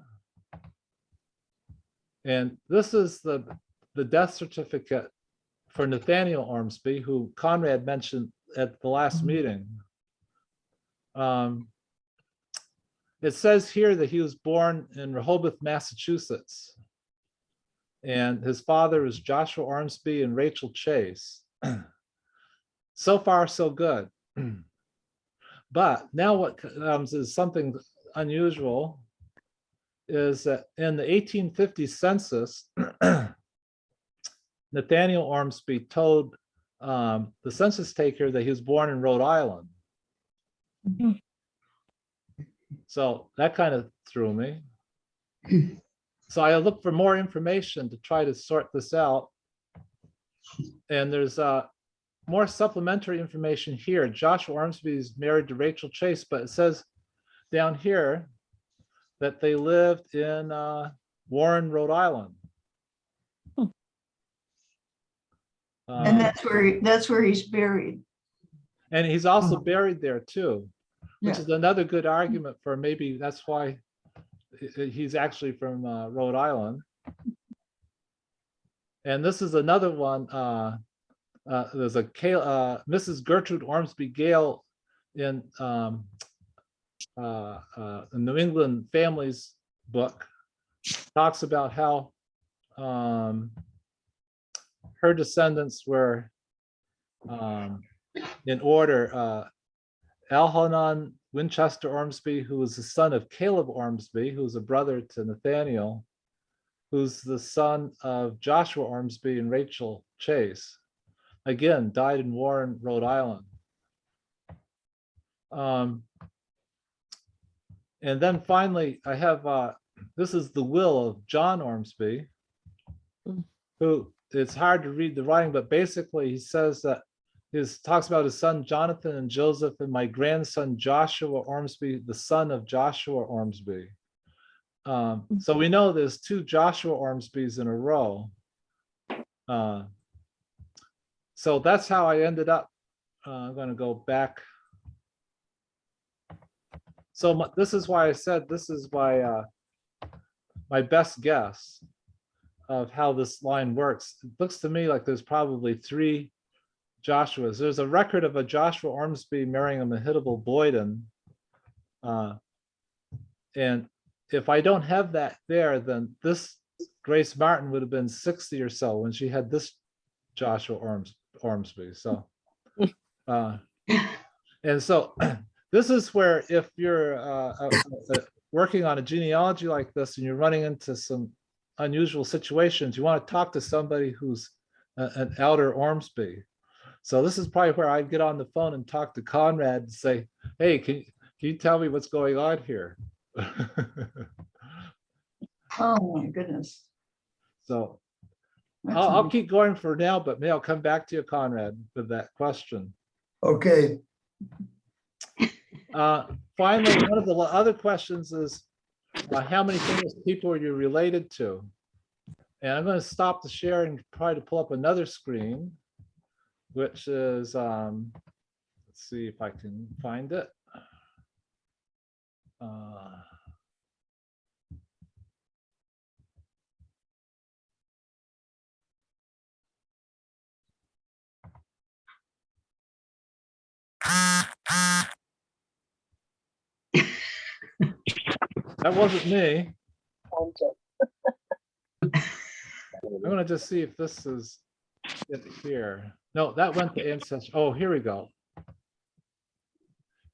and this is the death certificate for Nathaniel Ormsby, who Conrad mentioned at the last meeting. It says here that he was born in Rehoboth, Massachusetts. And his father is Joshua Ormsby and Rachel Chase. So far, so good. But now what comes is something unusual, is that in the 1850 census, Nathaniel Ormsby told the census taker that he was born in Rhode Island. So that kind of threw me. So I looked for more information to try to sort this out. And there's more supplementary information here. Joshua Ormsby is married to Rachel Chase, but it says down here that they lived in Warren, Rhode Island. And that's where he's buried. And he's also buried there too, which Yeah. is another good argument for maybe that's why he's actually from Rhode Island. And this is another one. There's a Mrs. Gertrude Ormsby Gale in New England Families book, talks about how her descendants were in order. Alhanan Winchester Ormsby, who was the son of Caleb Ormsby, who was a brother to Nathaniel, who's the son of Joshua Ormsby and Rachel Chase. Again, died in Warren, Rhode Island. And then finally, I have, this is the will of John Ormsby, who, it's hard to read the writing, but basically he says that talks about his son Jonathan and Joseph, and my grandson Joshua Ormsby, the son of Joshua Ormsby. So we know there's 2 Joshua Ormsbys in a row. So that's how I ended up. I'm going to go back. So this is why I said this is my best guess of how this line works. It looks to me like there's probably 3 Joshuas. There's a record of a Joshua Ormsby marrying a Mehitabel Boyden. And if I don't have that there, then this Grace Martin would have been 60 or so when she had this Joshua Ormsby. So, and so this is where if you're working on a genealogy like this and you're running into some unusual situations, you want to talk to somebody who's an elder Ormsby. So this is probably where I'd get on the phone and talk to Conrad and say, hey, can you tell me what's going on here? Oh, my goodness. So That's I'll keep going for now, but maybe I'll come back to you, Conrad, with that question. Okay. Finally, one of the other questions is, how many famous people are you related to? And I'm going to stop the sharing and try to pull up another screen, which is, let's see if I can find it. That wasn't me. I'm going to just see if this is it here. No, that went to ancestry. Oh, here we go.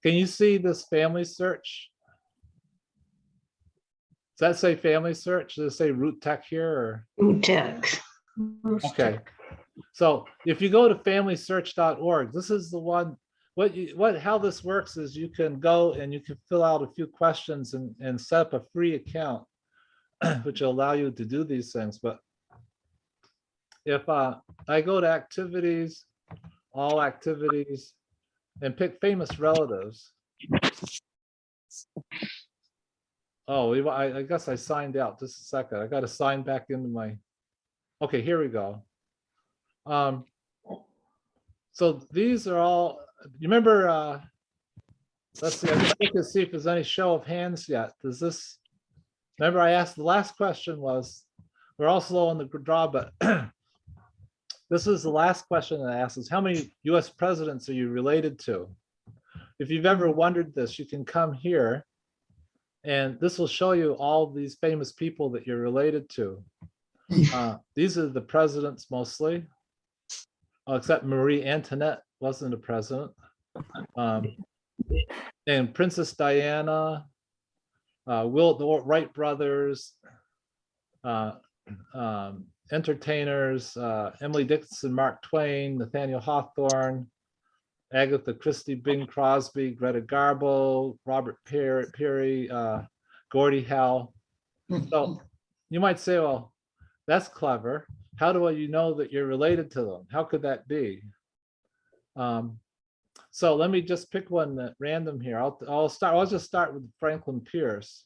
Can you see this family search? Does that say family search? Does it say root tech here? Or? Text. Okay. So if you go to familysearch.org, this is the one. How this works is you can go and you can fill out a few questions and set up a free account, which will allow you to do these things. But if I go to activities, all activities, and pick famous relatives. Oh, I guess I signed out. Just a second. I got to sign back into my. Okay, here we go. So these are all. You remember? Let's see. I just look to see if there's any show of hands yet. Does this? Remember, I asked the last question was. We're all slow on the draw, but this is the last question that I asked: is how many U.S. presidents are you related to? If you've ever wondered this, you can come here. And this will show you all these famous people that you're related to. These are the presidents mostly, except Marie Antoinette wasn't a president. And Princess Diana, the Wright brothers, entertainers, Emily Dickinson, Mark Twain, Nathaniel Hawthorne, Agatha Christie, Bing Crosby, Greta Garbo, Robert Peary, Gordie Howe. So you might say, well, that's clever. How do you know that you're related to them? How could that be? So let me just pick one at random here. I'll just start with Franklin Pierce.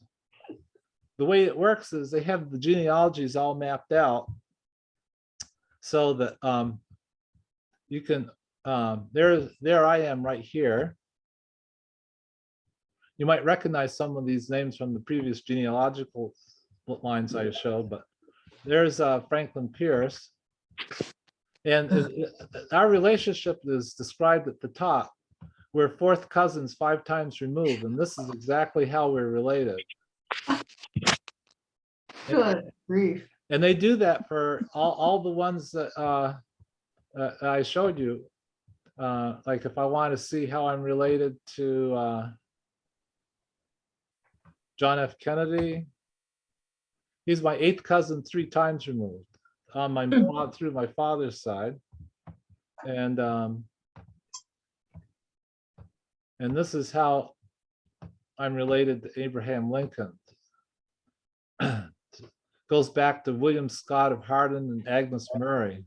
The way it works is they have the genealogies all mapped out so that you can there I am right here. You might recognize some of these names from the previous genealogical lines I showed, but there's Franklin Pierce. And our relationship is described at the top. We're fourth cousins 5 times removed, and this is exactly how we're related. Good grief. And they do that for all the ones that I showed you. Like if I want to see how I'm related to John F. Kennedy, he's my 8th cousin 3 times removed on my through my father's side, and this is how I'm related to Abraham Lincoln. Goes back to William Scott of Hardin and Agnes Murray.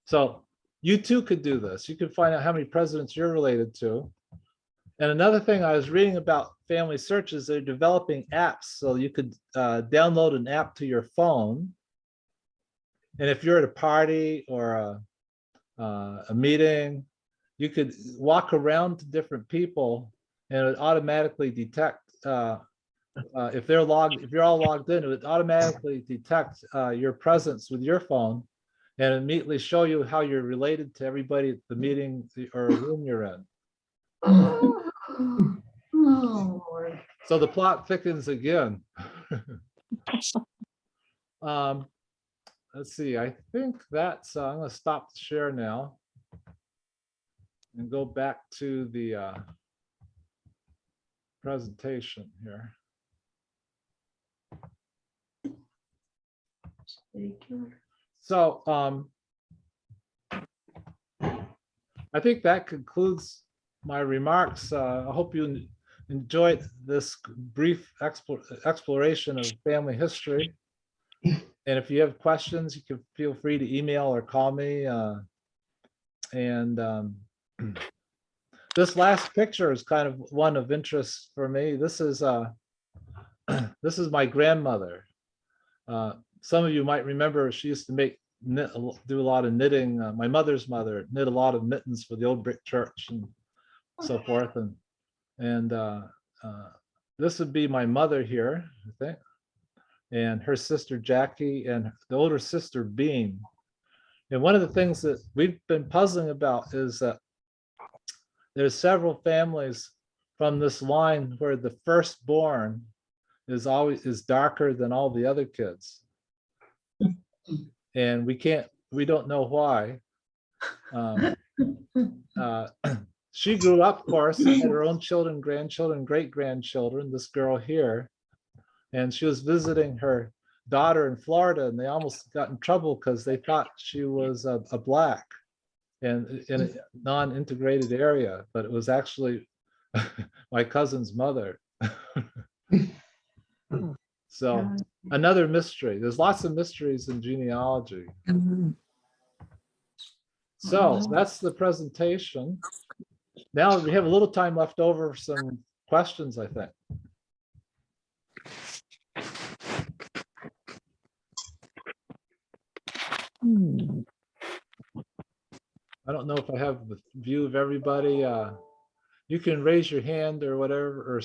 So you too could do this. You could find out how many presidents you're related to. And another thing I was reading about family searches, they're developing apps. So you could download an app to your phone. And if you're at a party or a meeting, you could walk around to different people and it would automatically detect if you're all logged in, it would automatically detect your presence with your phone and immediately show you how you're related to everybody at the meeting or room you're in. Oh, Lord. So the plot thickens again. Let's see, I think that's, I'm gonna stop the share now and go back to the presentation here. So I think that concludes my remarks. I hope you enjoyed this brief exploration of family history. And if you have questions, you can feel free to email or call me. This last picture is kind of one of interest for me. This is this is my grandmother. Some of you might remember she used to do a lot of knitting. My mother's mother knit a lot of mittens for the old brick church and so forth. And this would be my mother here, I think, and her sister Jackie and the older sister Bean. And one of the things that we've been puzzling about is that there's several families from this line where the firstborn is darker than all the other kids. And we don't know why. She grew up, of course, and had her own children, grandchildren, great-grandchildren, this girl here. And she was visiting her daughter in Florida, and they almost got in trouble because they thought she was a black and in a non-integrated area, but it was actually my cousin's mother. So another mystery. There's lots of mysteries in genealogy. So that's the presentation. Now we have a little time left over for some questions, I think. I don't know if I have the view of everybody. You can raise your hand or whatever, or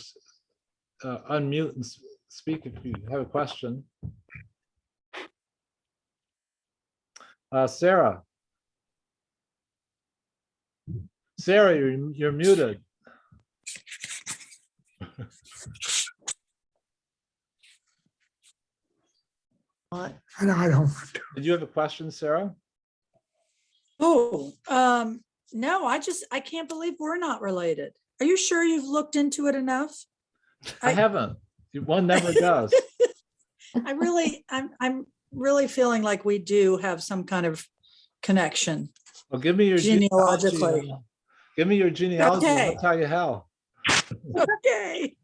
unmute and speak if you have a question. Sarah. Sarah, you're muted. I don't. Did you have a question, Sarah? Oh, no, I can't believe we're not related. Are you sure you've looked into it enough? I haven't. One never does. I'm really feeling like we do have some kind of connection. Well, give me your Genealogically. Give me your genealogy. Okay. I'll tell you how. Okay.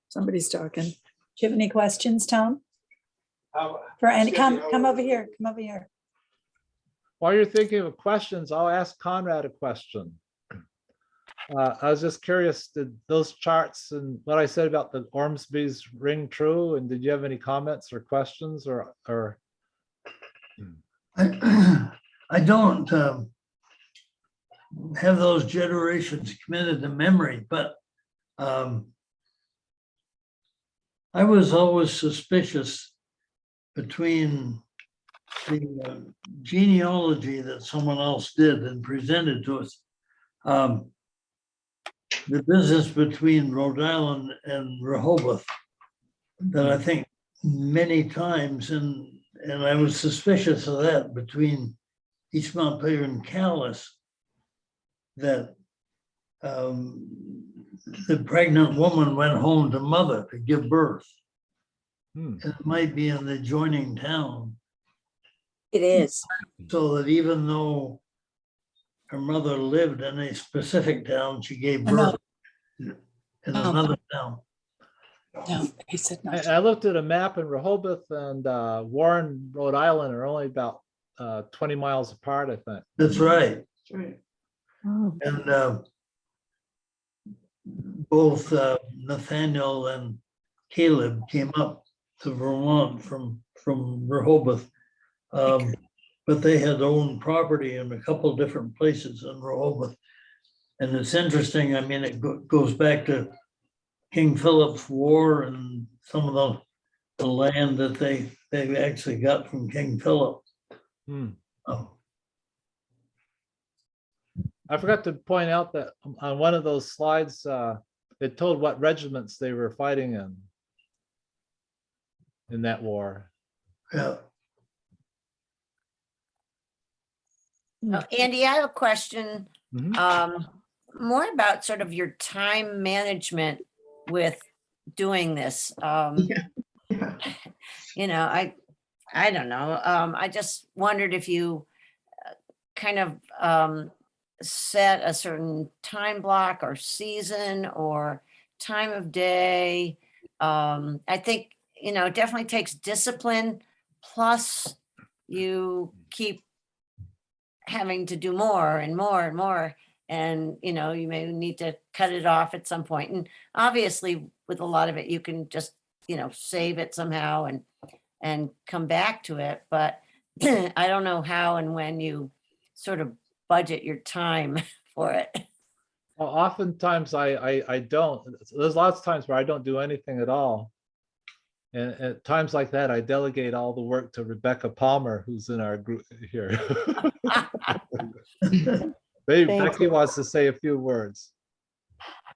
Somebody's talking. Do you have any questions, Tom? Come over here. Come over here. While you're thinking of questions, I'll ask Conrad a question. I was just curious, did those charts and what I said about the Ormsby's ring true? And did you have any comments or questions or? I don't have those generations committed to memory, but I was always suspicious between the genealogy that someone else did and presented to us. The business between Rhode Island and Rehoboth that I think many times, and I was suspicious of that between East Montpelier and Calais, that the pregnant woman went home to mother to give birth. It might be in the adjoining town. It is. So that even though her mother lived in a specific town, she gave birth in another town. No, he said I looked at a map, and Rehoboth and Warren, Rhode Island are only about 20 miles apart, I think. That's right. That's right. Oh, And both Nathaniel and Caleb came up to Vermont from Rehoboth. But they had owned property in a couple different places in Rehoboth. And it's interesting, I mean, it goes back to King Philip's War and some of the land that they actually got from King Philip. Hmm. Oh, I forgot to point out that on one of those slides, it told what regiments they were fighting in that war. yeah. Andy, I have a question, Mhm. more about sort of your time management with doing this. Yeah. You know, I don't know. I just wondered if you kind of set a certain time block or season or time of day. I think, you know, it definitely takes discipline, plus you keep having to do more and more and more. And, you know, you may need to cut it off at some point. And obviously with a lot of it, you can just, you know, save it somehow and come back to it. But I don't know how and when you sort of budget your time for it. Well, oftentimes I don't. There's lots of times where I don't do anything at all. And at times like that, I delegate all the work to Rebecca Palmer, who's in our group here. Maybe Thanks. Becky wants to say a few words.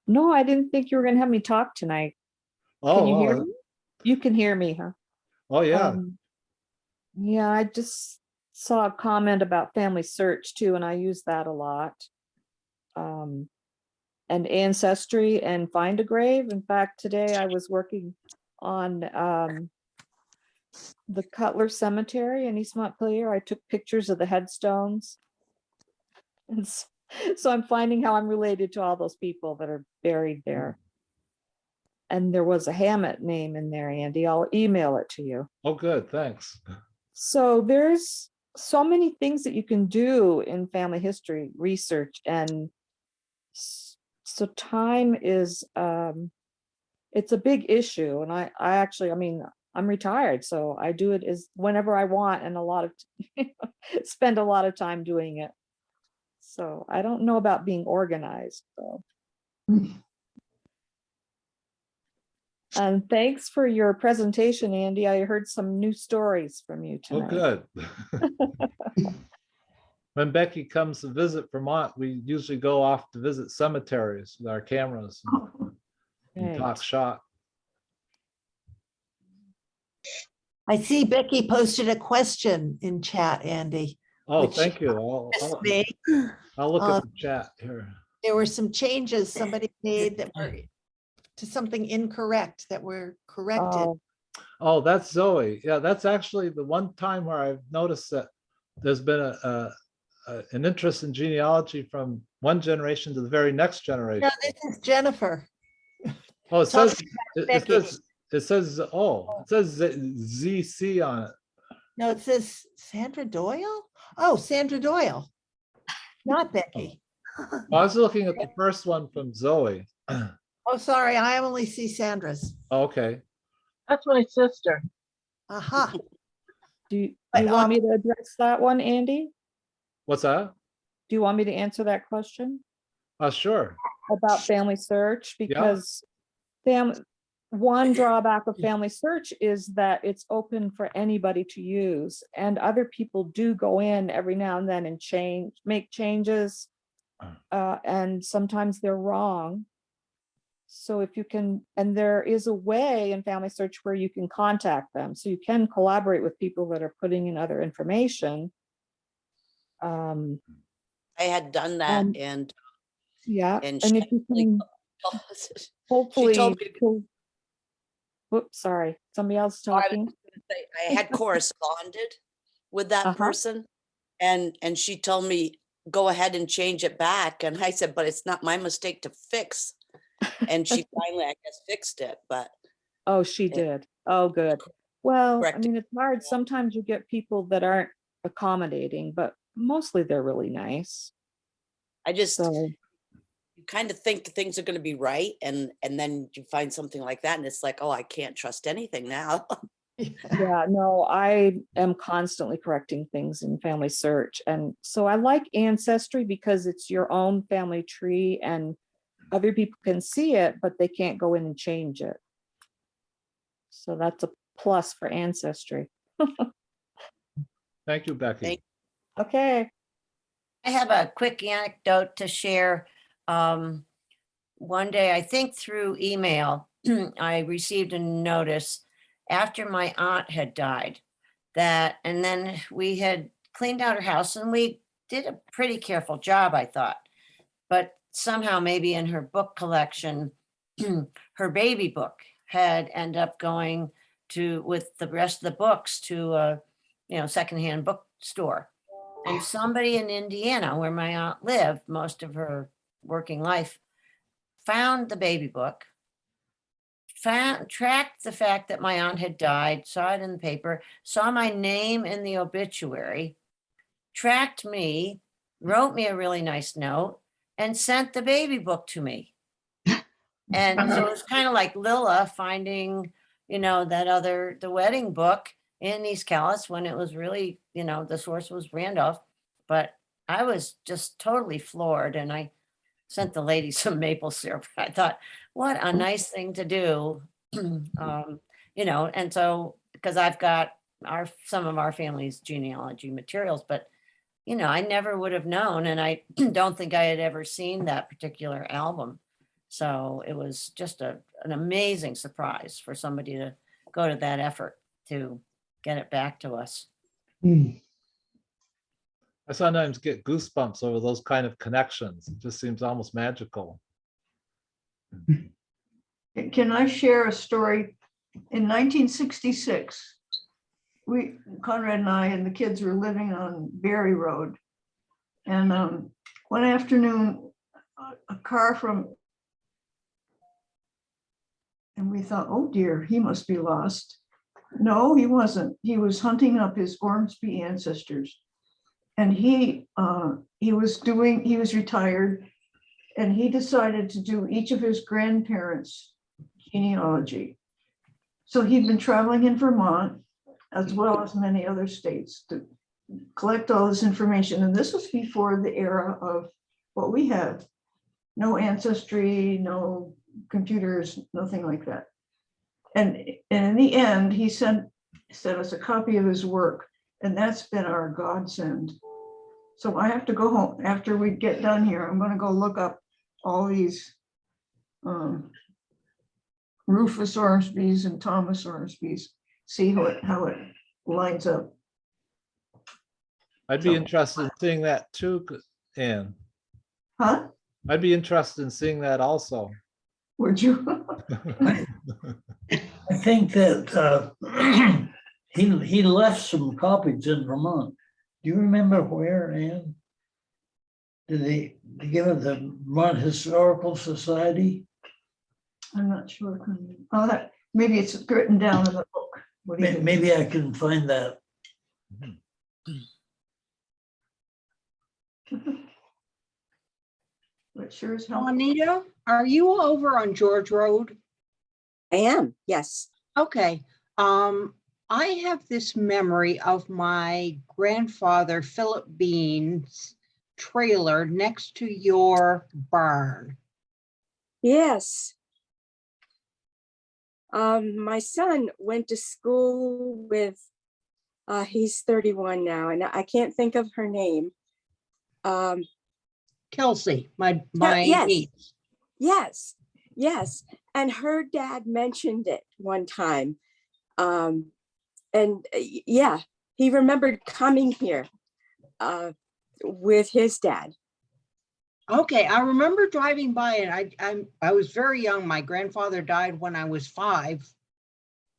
no, I didn't think you were gonna have me talk tonight. Can Oh, you hear well, me? You can hear me, huh? oh yeah. Yeah, I just saw a comment about family search too, and I use that a lot. And ancestry and find a grave. In fact, today I was working on the Cutler Cemetery in East Montpelier. I took pictures of the headstones. And so I'm finding how I'm related to all those people that are buried there. And there was a Hammett name in there, Andy. I'll email it to you. Oh, good, thanks. So there's so many things that you can do in family history research. And so time is, it's a big issue. And I actually, I mean, I'm retired, so I do it as whenever I want and spend a lot of time doing it. So I don't know about being organized, so. And thanks for your presentation, Andy. I heard some new stories from you Oh, tonight. good. When Becky comes to visit Vermont, we usually go off to visit cemeteries with our cameras and Great. talk shop. I see Becky posted a question in chat, Andy. Oh, Which thank you. missed me. I'll look at the chat here. There were some changes somebody made that were to something incorrect that were corrected. Oh, Oh, that's Zoe. Yeah, that's actually the one time where I've noticed that there's been an interest in genealogy from one generation to the very next generation. No, this is Jennifer. Oh, it Talk says, Becky. it says ZC on it. No, it says Sandra Doyle. Oh, Sandra Doyle, not Becky. I was looking at the first one from Zoe. Oh, sorry, I only see Sandra's. Okay. That's my sister. Aha. do you But, want me to address that one, Andy? What's that? Do you want me to answer that question Sure. about family search? Because one drawback of family search is that it's open for anybody to use, and other people do go in every now and then and make changes, and sometimes they're wrong. So if you can, and there is a way in family search where you can contact them, so you can collaborate with people that are putting in other information. I had done that and Yeah, and and she if you actually can, hopefully, told me whoops, sorry, somebody else I was talking. gonna say, I had corresponded with that person and she told me, go ahead and change it back. And I said, but it's not my mistake to fix. And she finally, I guess, fixed it, but Oh, she Yeah. did. Oh, good. Well, I Correct. mean, it's hard. Sometimes you get people that aren't accommodating, but mostly they're really nice. I just, So, you kind of think things are going to be right. And then you find something like that and it's like, oh, I can't trust anything now. yeah, no, I am constantly correcting things in Family Search. And so I like Ancestry because it's your own family tree and other people can see it, but they can't go in and change it. So that's a plus for Ancestry. Thank you, Becky. Thank- Okay. I have a quick anecdote to share. One day, I think through email, I received a notice after my aunt had died and then we had cleaned out her house and we did a pretty careful job, I thought. But somehow maybe in her book collection, her baby book had ended up going with the rest of the books to a, secondhand bookstore. And somebody in Indiana, where my aunt lived most of her working life, found the baby book, tracked the fact that my aunt had died, saw it in the paper, saw my name in the obituary, tracked me, wrote me a really nice note, and sent the baby book to me. And so it was kind of like Lila finding, the wedding book in East Calais when it was really, the source was Randolph. But I was just totally floored and I sent the lady some maple syrup. I thought, what a nice thing to do. And so, because I've got some of our family's genealogy materials, but I never would have known. And I don't think I had ever seen that particular album. So it was just an amazing surprise for somebody to go to that effort to get it back to us. I sometimes get goosebumps over those kind of connections. It just seems almost magical. Can I share a story? In 1966, Conrad and I and the kids were living on Berry Road. And one afternoon, a car and we thought, oh dear, he must be lost. No, he wasn't. He was hunting up his Ormsby ancestors. And he was retired, and he decided to do each of his grandparents' genealogy. So he'd been traveling in Vermont, as well as many other states, to collect all this information. And this was before the era of what we have. No Ancestry, no computers, nothing like that. And in the end, he sent us a copy of his work, and that's been our godsend. So I have to go home after we get done here. I'm going to go look up all these Rufus Ormsby's and Thomas Ormsby's, see how it lines up. I'd be interested in seeing that too, Anne. Huh? I'd be interested in seeing that also. Would you? I think that he left some copies in Vermont. Do you remember where, Anne? Did they give it the Vermont Historical Society? I'm not sure. Maybe it's written down in the book. What do you think? Maybe I can find that. It sure is helpful. Juanita, are you over on George Road? I am, yes. Okay. I have this memory of my grandfather, Philip Bean's trailer next to your barn. Yes. My son went to school with, he's 31 now, and I can't think of her name. Kelsey, my yes. niece. Yes. And her dad mentioned it one time. And yeah, he remembered coming here with his dad. Okay, I remember driving by it. I was very young. My grandfather died when I was 5.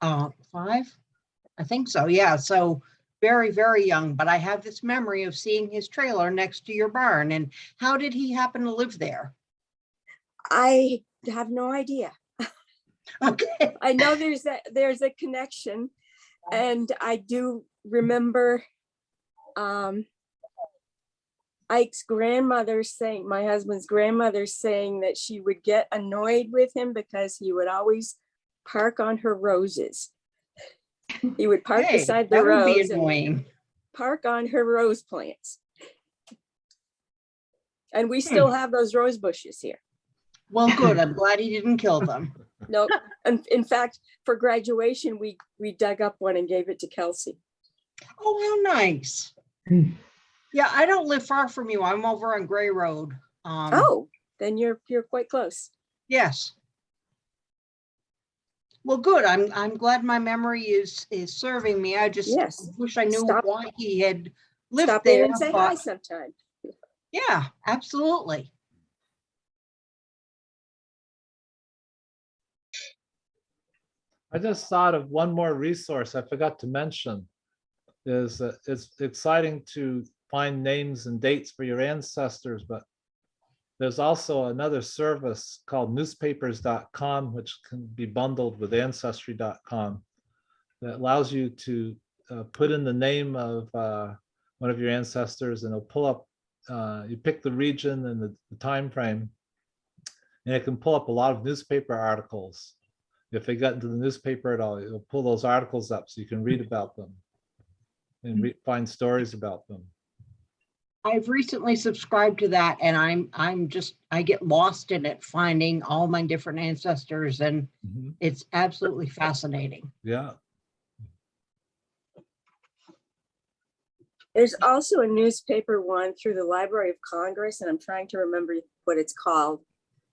5? I think so. Yeah. So very, very young. But I have this memory of seeing his trailer next to your barn. And how did he happen to live there? I have no idea. Okay. I know there's a connection, and I do remember Ike's grandmother saying, my husband's grandmother saying that she would get annoyed with him because he would always park on her roses. He would park Hey, beside the that would be rose and annoying. park on her rose plants. And we still have those rose bushes here. Well, good. I'm glad he didn't kill them. No, and in fact, for graduation, we dug up one and gave it to Kelsey. Oh, how nice. Yeah, I don't live far from you. I'm over on Gray Road. Oh, then you're quite close. Yes. Well, good. I'm glad my memory is serving me. I just Yes. wish I knew Stop- why he had lived Stop in there. and say hi But sometime. yeah, absolutely. I just thought of one more resource I forgot to mention. Is it's exciting to find names and dates for your ancestors, but there's also another service called newspapers.com, which can be bundled with ancestry.com, that allows you to put in the name of one of your ancestors, and it'll pull up, you pick the region and the time frame, and it can pull up a lot of newspaper articles. If they got into the newspaper at all, it'll pull those articles up so you can read about them and find stories about them. I've recently subscribed to that, and I get lost in it, finding all my different ancestors, and it's absolutely fascinating. Yeah. There's also a newspaper one through the Library of Congress, and I'm trying to remember what it's called.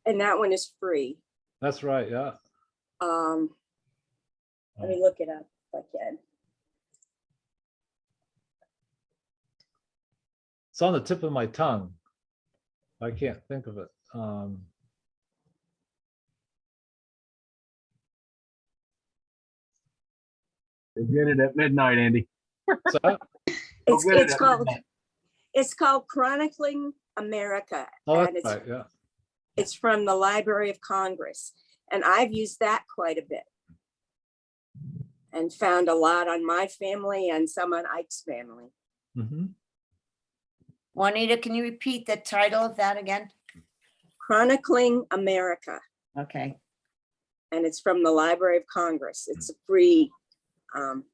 And that one is free. That's right, yeah. Let me look it up if I can. It's on the tip of my tongue. I can't think of it. Get it at midnight, Andy. So, It's called Chronicling America. oh, And that's it's right, yeah. it's from the Library of Congress. And I've used that quite a bit. And found a lot on my family and some on Ike's family. Juanita, can you repeat the title of that again? Chronicling America. Okay. And it's from the Library of Congress. It's a free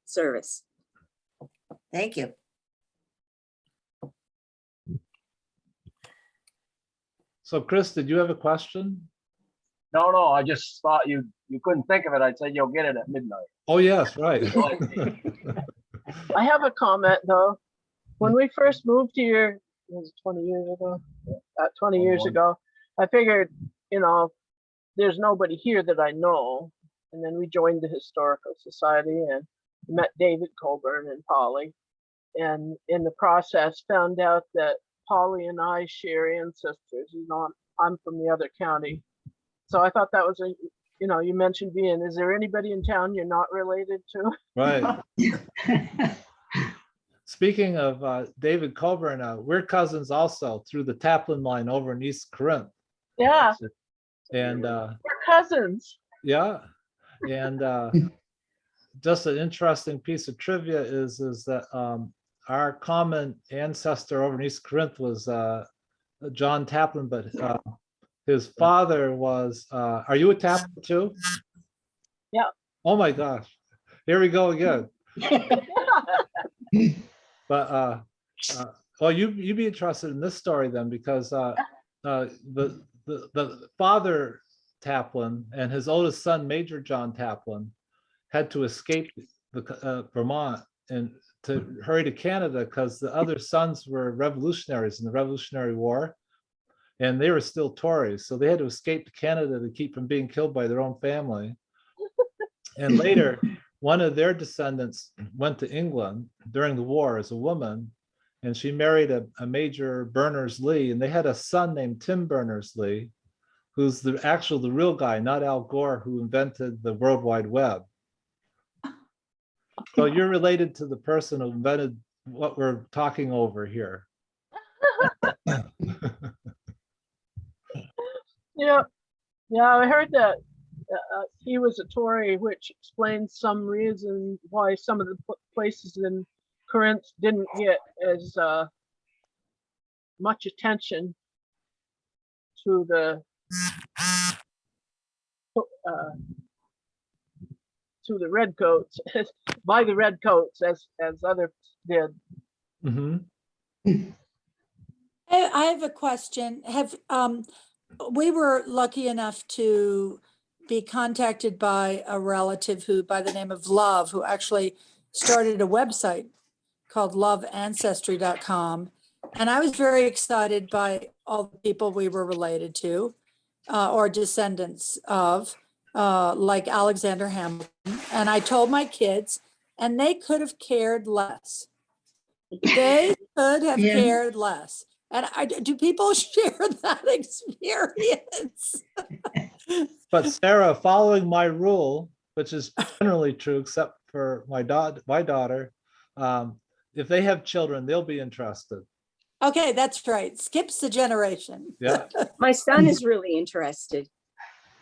service. Thank you. So Chris, did you have a question? No, I just thought you couldn't think of it. I said you'll get it at midnight. Oh, yes, right. I have a comment though. When we first moved here, it was 20 years ago, 20 years ago, I figured, there's nobody here that I know. And then we joined the Historical Society and met David Colburn and Polly. And in the process found out that Polly and I share ancestors. I'm from the other county. So I thought that was you mentioned is there anybody in town you're not related to? Right. Speaking of David Colburn, we're cousins also through the Taplin line over in East Corinth. Yeah. And we're cousins. yeah. And just an interesting piece of trivia is that our common ancestor over in East Corinth was John Taplin, but his father was, are you a Taplin too? Yeah. Oh my gosh. Here we go again. But well, you'd be interested in this story then, because the father Taplin and his oldest son, Major John Taplin, had to escape the Vermont and to hurry to Canada because the other sons were revolutionaries in the Revolutionary War, and they were still Tories, so they had to escape to Canada to keep from being killed by their own family. And later, one of their descendants went to England during the war as a woman, and she married a Major Berners-Lee, and they had a son named Tim Berners-Lee, who's the real guy, not Al Gore, who invented the World Wide Web. So you're related to the person who invented what we're talking over here. Yeah, I heard that. he was a Tory, which explains some reason why some of the places in Corinth didn't get as much attention to the redcoats by the redcoats as others did. Mhm. I have a question. We were lucky enough to be contacted by a relative who, by the name of Love, who actually started a website called loveancestry.com. And I was very excited by all the people we were related to or descendants of, like Alexander Hamilton. And I told my kids, and they could have cared less. They could have Yeah. cared less. And do people share that experience? But Sarah, following my rule, which is generally true, except for my daughter, if they have children, they'll be interested. Okay, that's right. Skips the generation. Yeah. My son is really interested.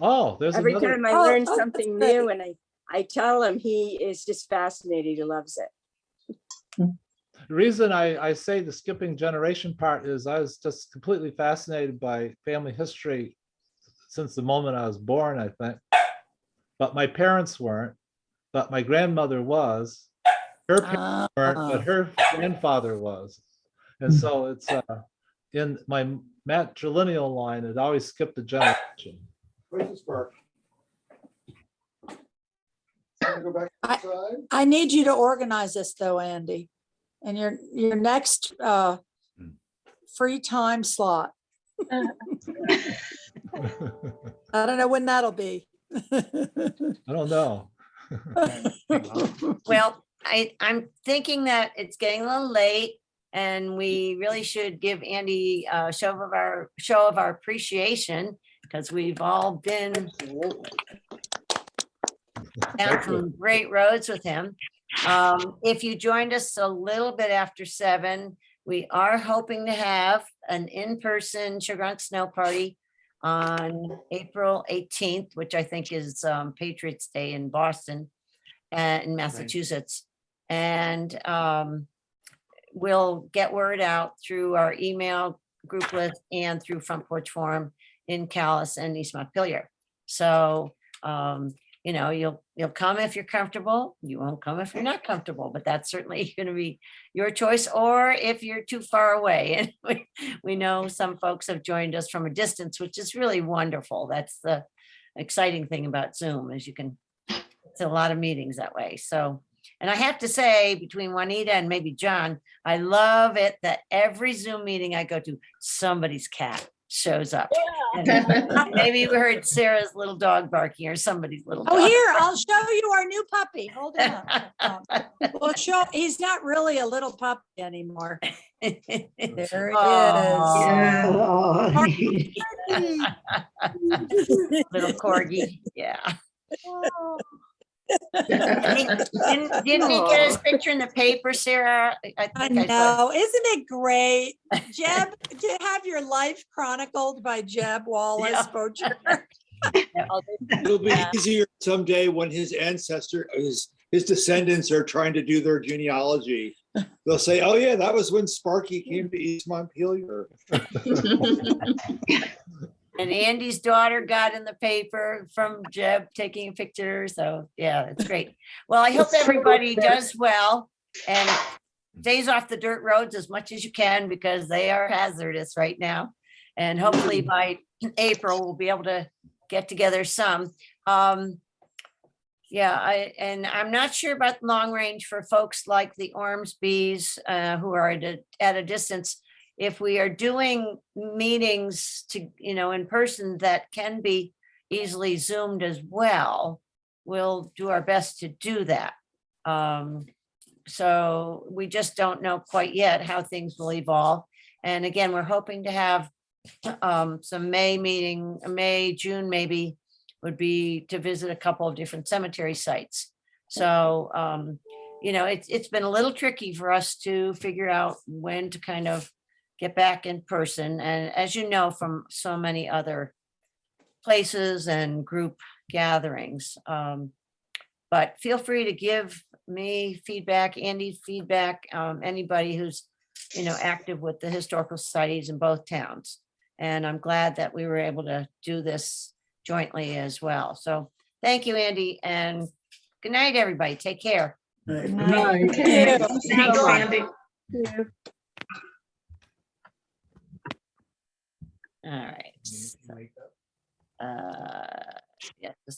Oh, there's Every another. time I Oh, learn oh, something that's new great. and I tell him, he is just fascinated. He loves it. The reason I say the skipping generation part is I was just completely fascinated by family history since the moment I was born, I think. But my parents weren't, but my grandmother was. Her parents weren't, but her grandfather was. And so it's in my matrilineal line, it always skipped a generation. Where's the spark? Go back inside? I need you to organize this though, Andy. And your next free time slot. I don't know when that'll be. I don't know. Well, I'm thinking that it's getting a little late and we really should give Andy a show of our appreciation because we've all been down some great roads with him. If you joined us a little bit after 7, we are hoping to have an in-person Sugar on Snow party on April 18th, which I think is Patriots Day in Boston and in Massachusetts. And we'll get word out through our email group list and through Front Porch Forum in Calais and East Montpelier. So, you know, you'll come if you're comfortable. You won't come if you're not comfortable, but that's certainly going to be your choice. Or if you're too far away, and we know some folks have joined us from a distance, which is really wonderful. That's the exciting thing about Zoom, is you can, it's a lot of meetings that way. So, and I have to say, between Juanita and maybe John, I love it that every Zoom meeting I go to, somebody's cat shows up. And maybe we heard Sarah's little dog barking or somebody's little dog. Oh, here, I'll show you our new puppy. Hold on. We'll show, he's not really a little puppy anymore. There it is. Oh, Little corgi, yeah. Didn't he get his picture in the paper, Sarah? I think saw. know, isn't it great? Jeb, to have your life chronicled by Jeb Wallace, Yeah. Bocher. It'll be easier someday when his his descendants are trying to do their genealogy. They'll say, oh yeah, that was when Sparky came to East Montpelier. And Andy's daughter got in the paper from Jeb taking a picture. So yeah, it's great. Well, I hope everybody does well and stays off the dirt roads as much as you can, because they are hazardous right now. And hopefully by April, we'll be able to get together some. Yeah, I'm not sure about long range for folks like the Ormsbys who are at a distance. If we are doing meetings to, you know, in person that can be easily Zoomed as well, we'll do our best to do that. So we just don't know quite yet how things will evolve. And again, we're hoping to have some May, June maybe, would be to visit a couple of different cemetery sites. So, you know, it's been a little tricky for us to figure out when to kind of get back in person. And as you know, from so many other places and group gatherings. But feel free to give me feedback, Andy feedback, anybody who's, you know, active with the historical societies in both towns. And I'm glad that we were able to do this jointly as well. So thank you, Andy, and good night, everybody. Take care. Good Night. night. Thanks, Sandy. All right. Yes.